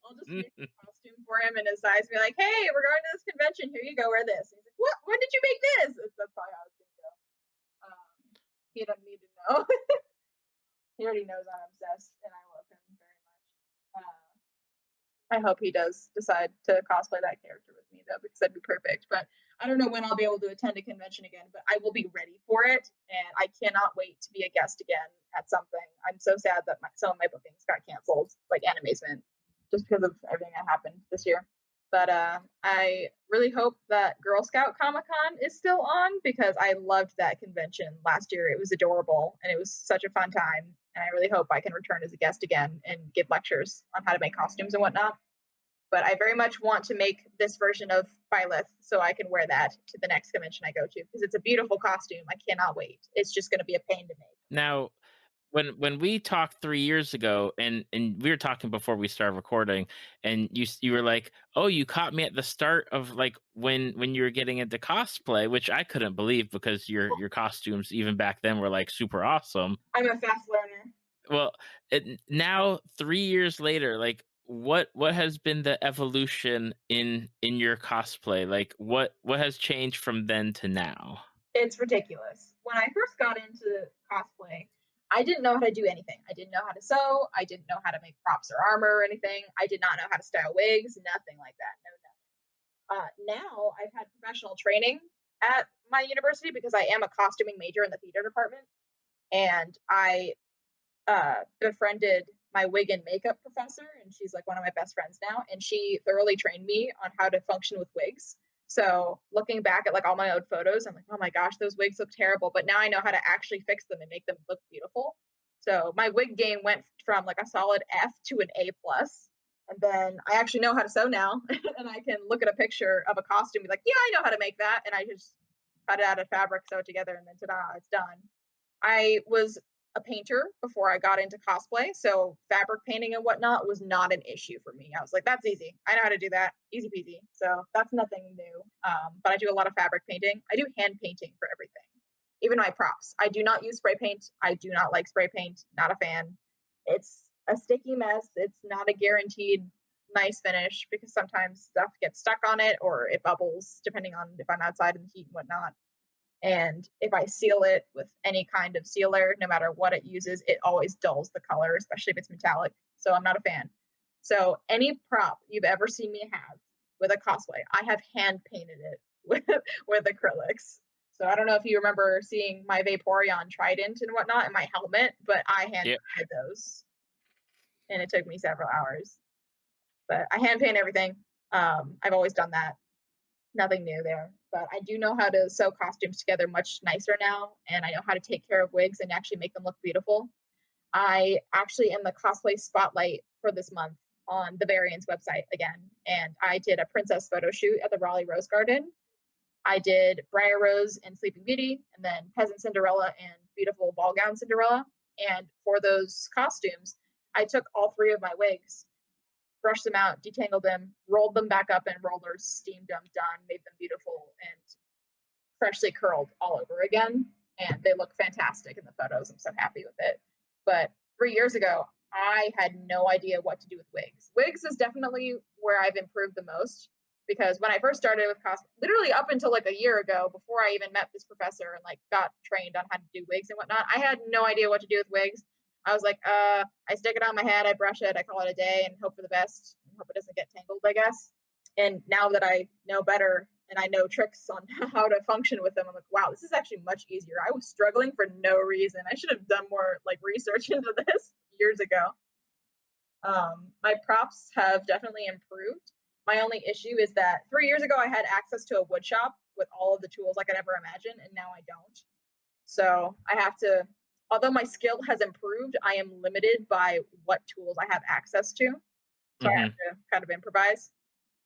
I'll just make a costume for him in his size. Be like, hey, we're going to this convention. Here you go. Wear this. And he's like, what? When did you make this? That's probably how it's gonna go. He doesn't need to know. He already knows I'm obsessed, and I love him very much. I hope he does decide to cosplay that character with me, though, because that'd be perfect. But I don't know when I'll be able to attend a convention again, but I will be ready for it, and I cannot wait to be a guest again at something. I'm so sad that some of my bookings got canceled, like Animazement, just because of everything that happened this year. But I really hope that Girl Scout Comic-Con is still on, because I loved that convention last year. It was adorable, and it was such a fun time. And I really hope I can return as a guest again and give lectures on how to make costumes and whatnot. But I very much want to make this version of Byleth so I can wear that to the next convention I go to, because it's a beautiful costume. I cannot wait. It's just going to be a pain to make. Now, when we talked 3 years ago, and we were talking before we started recording, and you were like, "Oh, you caught me at the start of like when you were getting into cosplay," which I couldn't believe because your costumes even back then were like super awesome. I'm a fast learner. Well, now 3 years later, like what has been the evolution in your cosplay? Like what has changed from then to now? It's ridiculous. When I first got into cosplay, I didn't know how to do anything. I didn't know how to sew. I didn't know how to make props or armor or anything. I did not know how to style wigs, nothing like that. No, nothing. Now I've had professional training at my university because I am a costuming major in the theater department, and I befriended my wig and makeup professor, and she's like one of my best friends now. And she thoroughly trained me on how to function with wigs. So looking back at like all my old photos, I'm like, oh my gosh, those wigs look terrible. But now I know how to actually fix them and make them look beautiful. So my wig game went from like a solid F to an A plus. And then I actually know how to sew now, and I can look at a picture of a costume, and be like, yeah, I know how to make that, and I just cut it out of fabric, sew it together, and then ta-da, it's done. I was a painter before I got into cosplay, so fabric painting and whatnot was not an issue for me. I was like, that's easy. I know how to do that. Easy peasy. So that's nothing new. But I do a lot of fabric painting. I do hand painting for everything, even my props. I do not use spray paint. I do not like spray paint. Not a fan. It's a sticky mess. It's not a guaranteed nice finish because sometimes stuff gets stuck on it or it bubbles depending on if I'm outside in the heat and whatnot. And if I seal it with any kind of sealer, no matter what it uses, it always dulls the color, especially if it's metallic. So I'm not a fan. So any prop you've ever seen me have with a cosplay, I have hand painted it with acrylics. So I don't know if you remember seeing my Vaporeon trident and whatnot and my helmet, but I hand Yep. painted those, and it took me several hours. But I hand paint everything. I've always done that. Nothing new there, but I do know how to sew costumes together much nicer now, and I know how to take care of wigs and actually make them look beautiful. I actually am the cosplay spotlight for this month on the Variants website again, and I did a princess photo shoot at the Raleigh Rose Garden. I did Briar Rose and Sleeping Beauty, and then Peasant Cinderella and Beautiful Ball Gown Cinderella. And for those costumes, I took all three of my wigs, brushed them out, detangled them, rolled them back up in rollers, steamed them, done, made them beautiful and freshly curled all over again. And they look fantastic in the photos. I'm so happy with it. But 3 years ago, I had no idea what to do with wigs. Wigs is definitely where I've improved the most because when I first started with cosplay, literally up until like a year ago, before I even met this professor and like got trained on how to do wigs and whatnot, I had no idea what to do with wigs. I was like, I stick it on my head, I brush it, I call it a day and hope for the best and hope it doesn't get tangled, I guess. And now that I know better and I know tricks on how to function with them, I'm like, wow, this is actually much easier. I was struggling for no reason. I should have done more like research into this years ago. My props have definitely improved. My only issue is that 3 years ago I had access to a wood shop with all of the tools I could ever imagine, and now I don't. So I have to, although my skill has improved, I am limited by what tools I have access to. So I have to kind of improvise.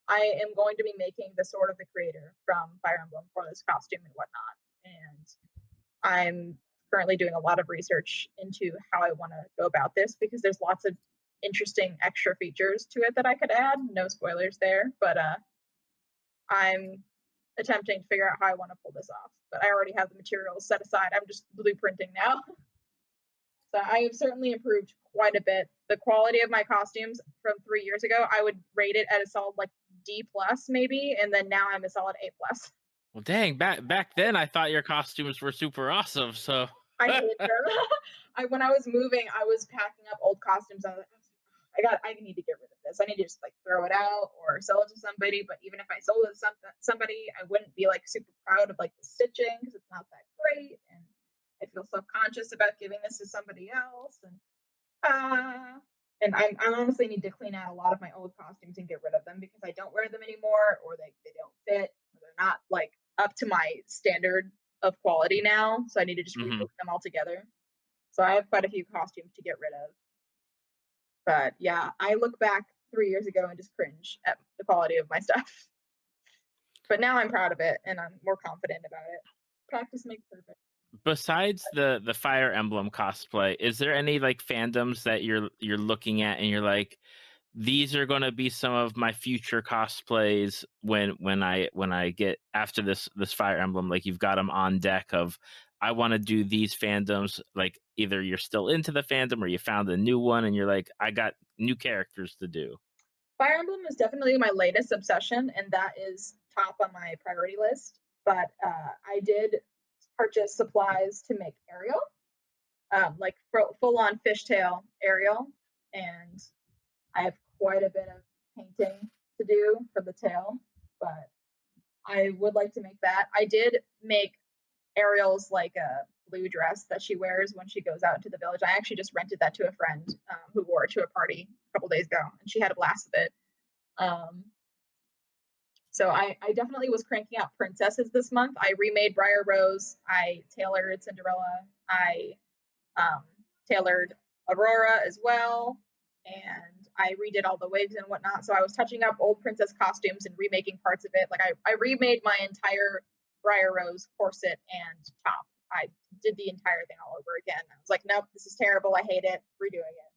I am going to be making the Sword of the Creator from Fire Emblem for this costume and whatnot. And I'm currently doing a lot of research into how I want to go about this because there's lots of interesting extra features to it that I could add. No spoilers there, but I'm attempting to figure out how I want to pull this off. But I already have the materials set aside. I'm just blueprinting now. So I have certainly improved quite a bit. The quality of my costumes from 3 years ago, I would rate it at a solid like D plus maybe, and then now I'm a solid A plus. Well, dang, back then I thought your costumes were super awesome. So I hate them. When I was moving, I was packing up old costumes. I was like, I need to get rid of this. I need to just like throw it out or sell it to somebody. But even if I sold it to somebody, I wouldn't be like super proud of like the stitching because it's not that great, and I feel self-conscious about giving this to somebody else. And I honestly need to clean out a lot of my old costumes and get rid of them because I don't wear them anymore, or they don't fit, or they're not like up to my standard of quality now. So I need to just remove them all together. So I have quite a few costumes to get rid of. But yeah, I look back 3 years ago and just cringe at the quality of my stuff. But now I'm proud of it and I'm more confident about it. Practice makes perfect. besides the Fire Emblem cosplay, is there any like fandoms that you're looking at and you're like, these are going to be some of my future cosplays when I get after this Fire Emblem, like you've got them on deck of I want to do these fandoms, like either you're still into the fandom or you found a new one and you're like, I got new characters to do. Fire Emblem is definitely my latest obsession, and that is top on my priority list. But I did purchase supplies to make Ariel, like full on fishtail Ariel, and I have quite a bit of painting to do for the tail, but I would like to make that. I did make Ariel's like a blue dress that she wears when she goes out into the village. I actually just rented that to a friend who wore it to a party a couple days ago, and she had a blast with it. So I definitely was cranking out princesses this month. I remade Briar Rose. I tailored Cinderella. I tailored Aurora as well. And I redid all the wigs and whatnot. So I was touching up old princess costumes and remaking parts of it. Like I remade my entire Briar Rose corset and top. I did the entire thing all over again. I was like, nope, this is terrible. I hate it. Redoing it.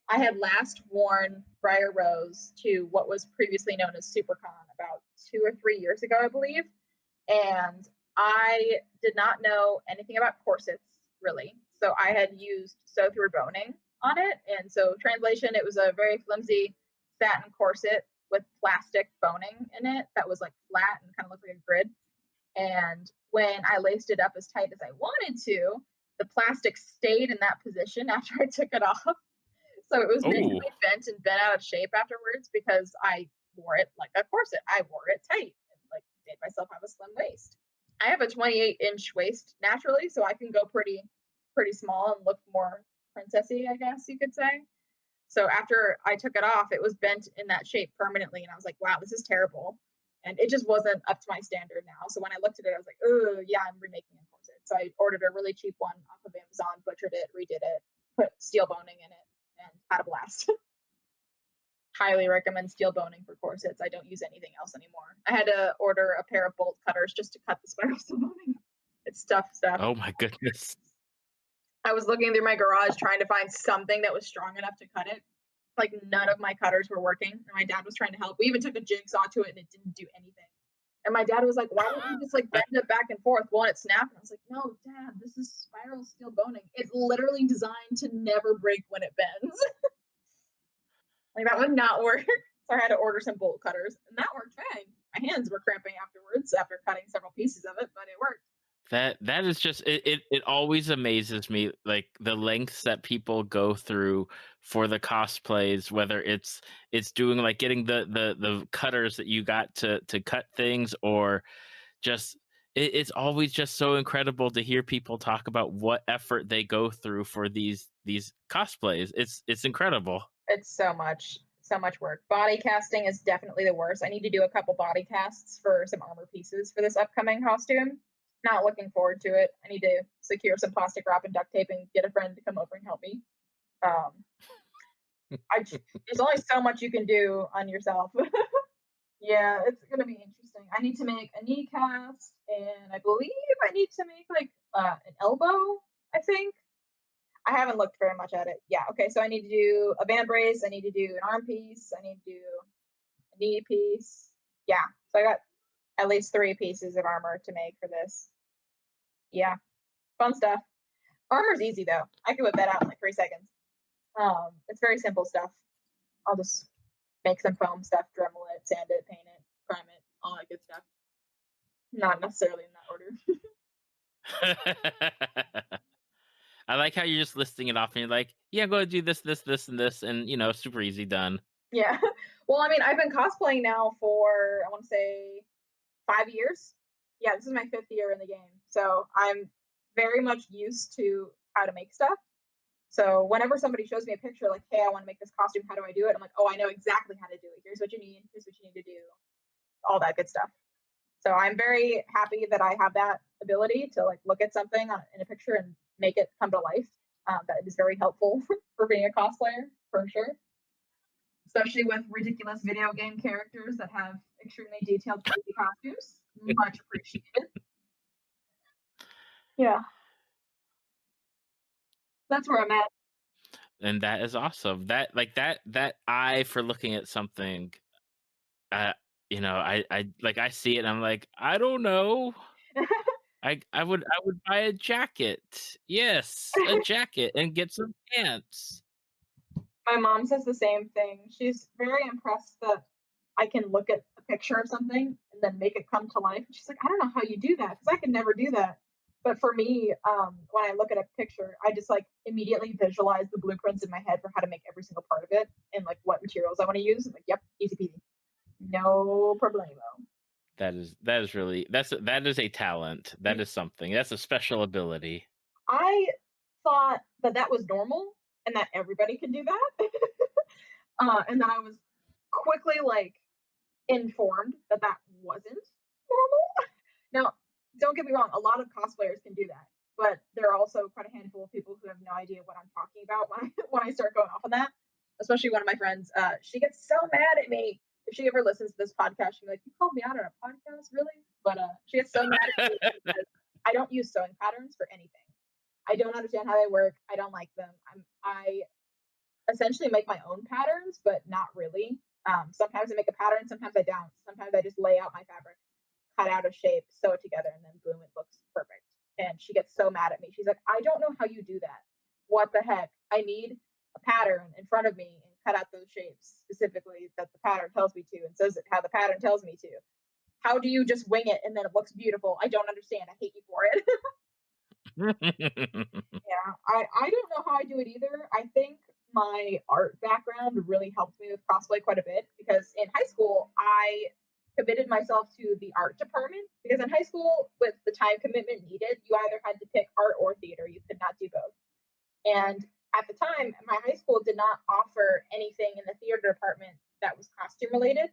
I had last worn Briar Rose to what was previously known as SuperCon about 2 or 3 years ago, I believe. And I did not know anything about corsets, really. So I had used sew through boning on it. And so, translation, it was a very flimsy satin corset with plastic boning in it that was like flat and kind of looked like a grid. And when I laced it up as tight as I wanted to, the plastic stayed in that position after I took it off. So it was basically bent and bent out of shape afterwards because I wore it like a corset. I wore it tight and like made myself have a slim waist. I have a 28-inch waist naturally, so I can go pretty small and look more princessy, I guess you could say. So after I took it off, it was bent in that shape permanently, and I was like, wow, this is terrible. And it just wasn't up to my standard now. So when I looked at it, I was like, oh, yeah, I'm remaking a corset. So I ordered a really cheap one off of Amazon, butchered it, redid it, put steel boning in it, and had a blast. Highly recommend steel boning for corsets. I don't use anything else anymore. I had to order a pair of bolt cutters just to cut the spiral steel boning. It's tough stuff. Oh my goodness. I was looking through my garage trying to find something that was strong enough to cut it. Like none of my cutters were working, and my dad was trying to help. We even took a jigsaw to it, and it didn't do anything. And my dad was like, "Why don't you just like bend it back and forth? Won't it snap?" And I was like, "No, Dad, this is spiral steel boning. It's literally designed to never break when it bends." Like that would not work. So I had to order some bolt cutters, and that worked fine. My hands were cramping afterwards after cutting several pieces of it, but it worked. That is just it always amazes me, like the lengths that people go through for the cosplays, whether it's doing like getting the cutters that you got to cut things, or just it's always just so incredible to hear people talk about what effort they go through for these cosplays. It's incredible. It's so much work. Body casting is definitely the worst. I need to do a couple body casts for some armor pieces for this upcoming costume. Not looking forward to it. I need to secure some plastic wrap and duct tape and get a friend to come over and help me. There's only so much you can do on yourself. Yeah, it's gonna be interesting. I need to make a knee cast, and I believe I need to make like an elbow. I think I haven't looked very much at it. Yeah, okay. So I need to do a band brace. I need to do an arm piece. I need to do a knee piece. Yeah, so I got at least 3 pieces of armor to make for this. Yeah, fun stuff. Armor's easy though. I can whip that out in like 3 seconds. It's very simple stuff. I'll just make some foam stuff, Dremel it, sand it, paint it, prime it, all that good stuff. Not necessarily in that order. I like how you're just listing it off and you're like, yeah, go do this, and this, and super easy, done. Yeah. Well, I mean, I've been cosplaying now for, I want to say 5 years. Yeah, this is my 5th year in the game. So I'm very much used to how to make stuff. So whenever somebody shows me a picture like, hey, I want to make this costume, how do I do it? I'm like, oh, I know exactly how to do it. Here's what you need. Here's what you need to do. All that good stuff. So I'm very happy that I have that ability to like look at something in a picture and make it come to life. That is very helpful for being a cosplayer, for sure. Especially with ridiculous video game characters that have extremely detailed crazy costumes. Much appreciated. Yeah. That's where I'm at. And that is awesome. That eye for looking at something, uh, I see it and I'm like, I don't know. I would buy a jacket. Yes, a jacket and get some pants. My mom says the same thing. She's very impressed that I can look at a picture of something and then make it come to life. She's like, I don't know how you do that because I can never do that. But for me, when I look at a picture, I just like immediately visualize the blueprints in my head for how to make every single part of it and like what materials I want to use. I'm like, yep, easy peasy, no problemo. That is a talent. That is something. That's a special ability. I thought that that was normal and that everybody could do that. And then I was quickly like informed that that wasn't normal. Now, don't get me wrong, a lot of cosplayers can do that, but there are also quite a handful of people who have no idea what I'm talking about when I start going off on that. Especially one of my friends, she gets so mad at me if she ever listens to this podcast. She'll be like, "You called me out on a podcast, really?" But she gets so mad at me because I don't use sewing patterns for anything. I don't understand how they work. I don't like them. I essentially make my own patterns, but not really. Sometimes I make a pattern, sometimes I don't. Sometimes I just lay out my fabric, cut out a shape, sew it together, and then boom, it looks perfect. And she gets so mad at me. She's like, I don't know how you do that. What the heck? I need a pattern in front of me and cut out those shapes specifically that the pattern tells me to and says it how the pattern tells me to. How do you just wing it and then it looks beautiful? I don't understand. I hate you for it. Yeah, I don't know how I do it either. I think my art background really helped me with cosplay quite a bit because in high school I committed myself to the art department because in high school with the time commitment needed, you either had to pick art or theater. You could not do both. And at the time, my high school did not offer anything in the theater department that was costume related.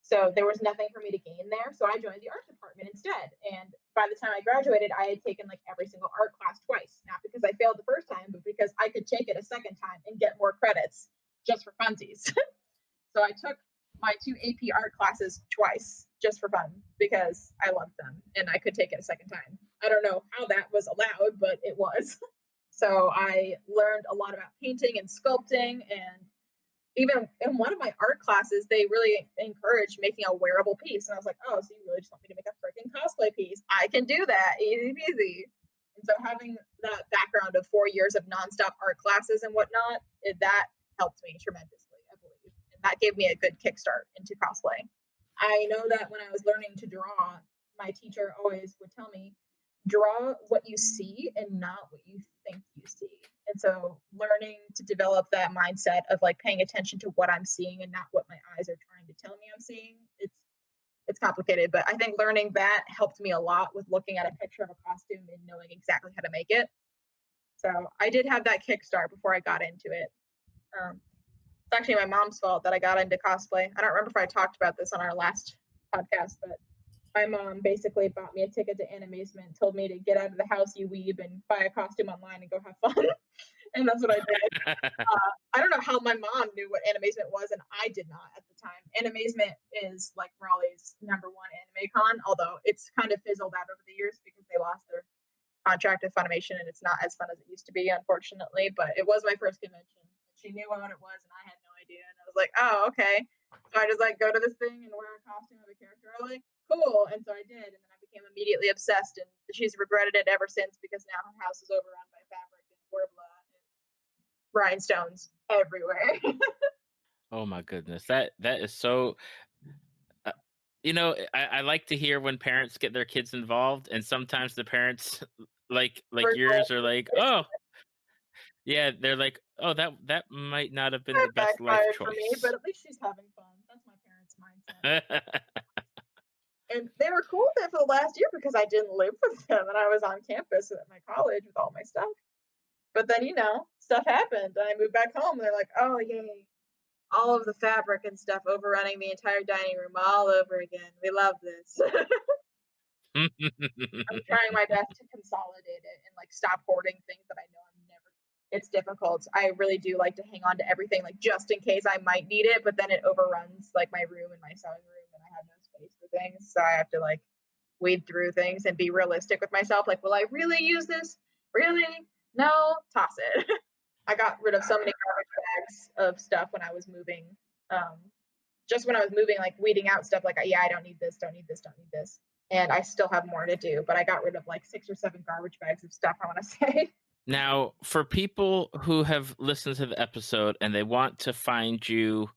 So there was nothing for me to gain there. So I joined the art department instead. And by the time I graduated, I had taken like every single art class twice, not because I failed the first time, but because I could take it a second time and get more credits just for funsies. So I took my two AP art classes twice just for fun because I loved them and I could take it a second time. I don't know how that was allowed, but it was. So I learned a lot about painting and sculpting, and even in one of my art classes, they really encouraged making a wearable piece. And I was like, oh, so you really just want me to make a freaking cosplay piece? I can do that. Easy peasy. And so having that background of 4 years of nonstop art classes and whatnot, that helped me tremendously, I believe. And that gave me a good kickstart into cosplay. I know that when I was learning to draw, my teacher always would tell me, draw what you see and not what you think you see. And so learning to develop that mindset of like paying attention to what I'm seeing and not what my eyes are trying to tell me I'm seeing, it's complicated, but I think learning that helped me a lot with looking at a picture of a costume and knowing exactly how to make it. So I did have that kickstart before I got into it. It's actually my mom's fault that I got into cosplay. I don't remember if I talked about this on our last podcast, but my mom basically bought me a ticket to Animazement, told me to get out of the house, you weeb, and buy a costume online and go have fun. And that's what I did. I don't know how my mom knew what Animazement was, and I did not at the time. Animazement is like Raleigh's #1 anime con, although it's kind of fizzled out over the years because they lost their contract with Funimation, and it's not as fun as it used to be, unfortunately. But it was my first convention. She knew what it was, and I had no idea. And I was like, oh, okay. So I just like go to this thing and wear a costume of a character. I was like, cool. And so I did, and then I became immediately obsessed. And she's regretted it ever since because now her house is overrun by fabric and Worbla and rhinestones everywhere. Oh my goodness, that is so. I like to hear when parents get their kids involved, and sometimes the parents, like yours, are like, oh, yeah, they're like, oh, that might not have been the That best life backfired for me, but choice. at least she's having fun. That's my parents' mindset. And they were cool with it for the last year because I didn't live with them and I was on campus at my college with all my stuff. But then, stuff happened and I moved back home and they're like, oh, yay, all of the fabric and stuff overrunning the entire dining room all over again. We love this. I'm trying my best to consolidate it and like stop hoarding things that I know I'm never. It's difficult. I really do like to hang on to everything, like just in case I might need it, but then it overruns like my room and my sewing room, and I have no space for things, so I have to like weed through things and be realistic with myself. Like, will I really use this? Really? No, toss it. I got rid of so many garbage bags of stuff when I was moving. Just when I was moving, like weeding out stuff like, yeah, I don't need this, don't need this, don't need this. And I still have more to do, but I got rid of like 6 or 7 garbage bags of stuff, I want to say. Now, for people who have listened to the episode and they want to find you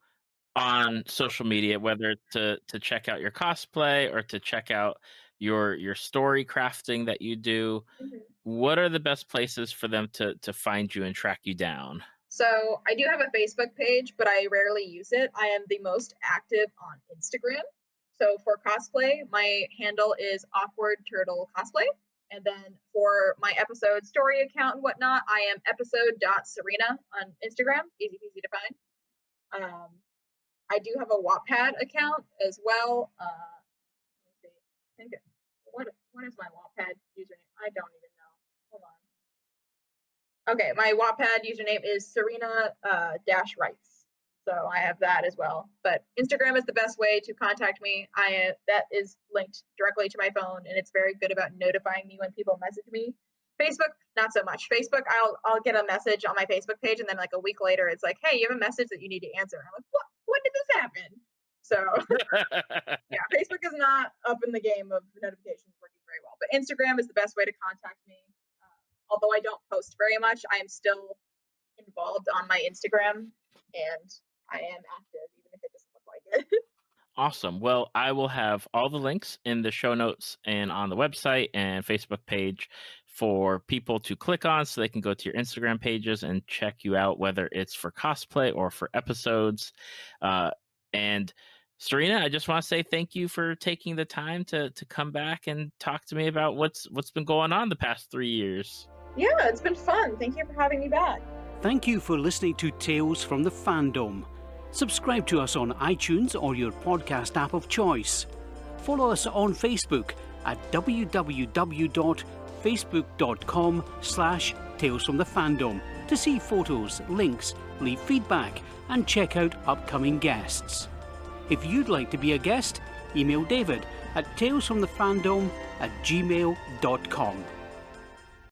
on social media, whether to check out your cosplay or to check out your story crafting that you do, what are the best places for them to find you and track you down? So I do have a Facebook page, but I rarely use it. I am the most active on Instagram. So for cosplay, my handle is Awkward Turtle Cosplay. And then for my episode story account and whatnot, I am episode.serena on Instagram. Easy peasy to find. I do have a Wattpad account as well. Let me see. I think what is my Wattpad username? I don't even know. Hold on. Okay, my Wattpad username is Serena-Rights. So I have that as well. But Instagram is the best way to contact me. That is linked directly to my phone, and it's very good about notifying me when people message me. Facebook, not so much. Facebook, I'll get a message on my Facebook page, and then like a week later, it's like, hey, you have a message that you need to answer. I'm like, what? When did this happen? So yeah, Facebook is not up in the game of notifications working very well. But Instagram is the best way to contact me. Although I don't post very much, I am still involved on my Instagram, and I am active, even if it doesn't look like it. Awesome. Well, I will have all the links in the show notes and on the website and Facebook page for people to click on so they can go to your Instagram pages and check you out, whether it's for cosplay or for episodes. And Serena, I just want to say thank you for taking the time to come back and talk to me about what's been going on the past 3 years. Yeah, it's been fun. Thank you for having me back. Thank you for listening to Tales from the Fandom. Subscribe to us on iTunes or your podcast app of choice. Follow us on Facebook at www.facebook.com/talesfromthefandom to see photos, links, leave feedback, and check out upcoming guests. If you'd like to be a guest, email David at talesfromthefandom@gmail.com.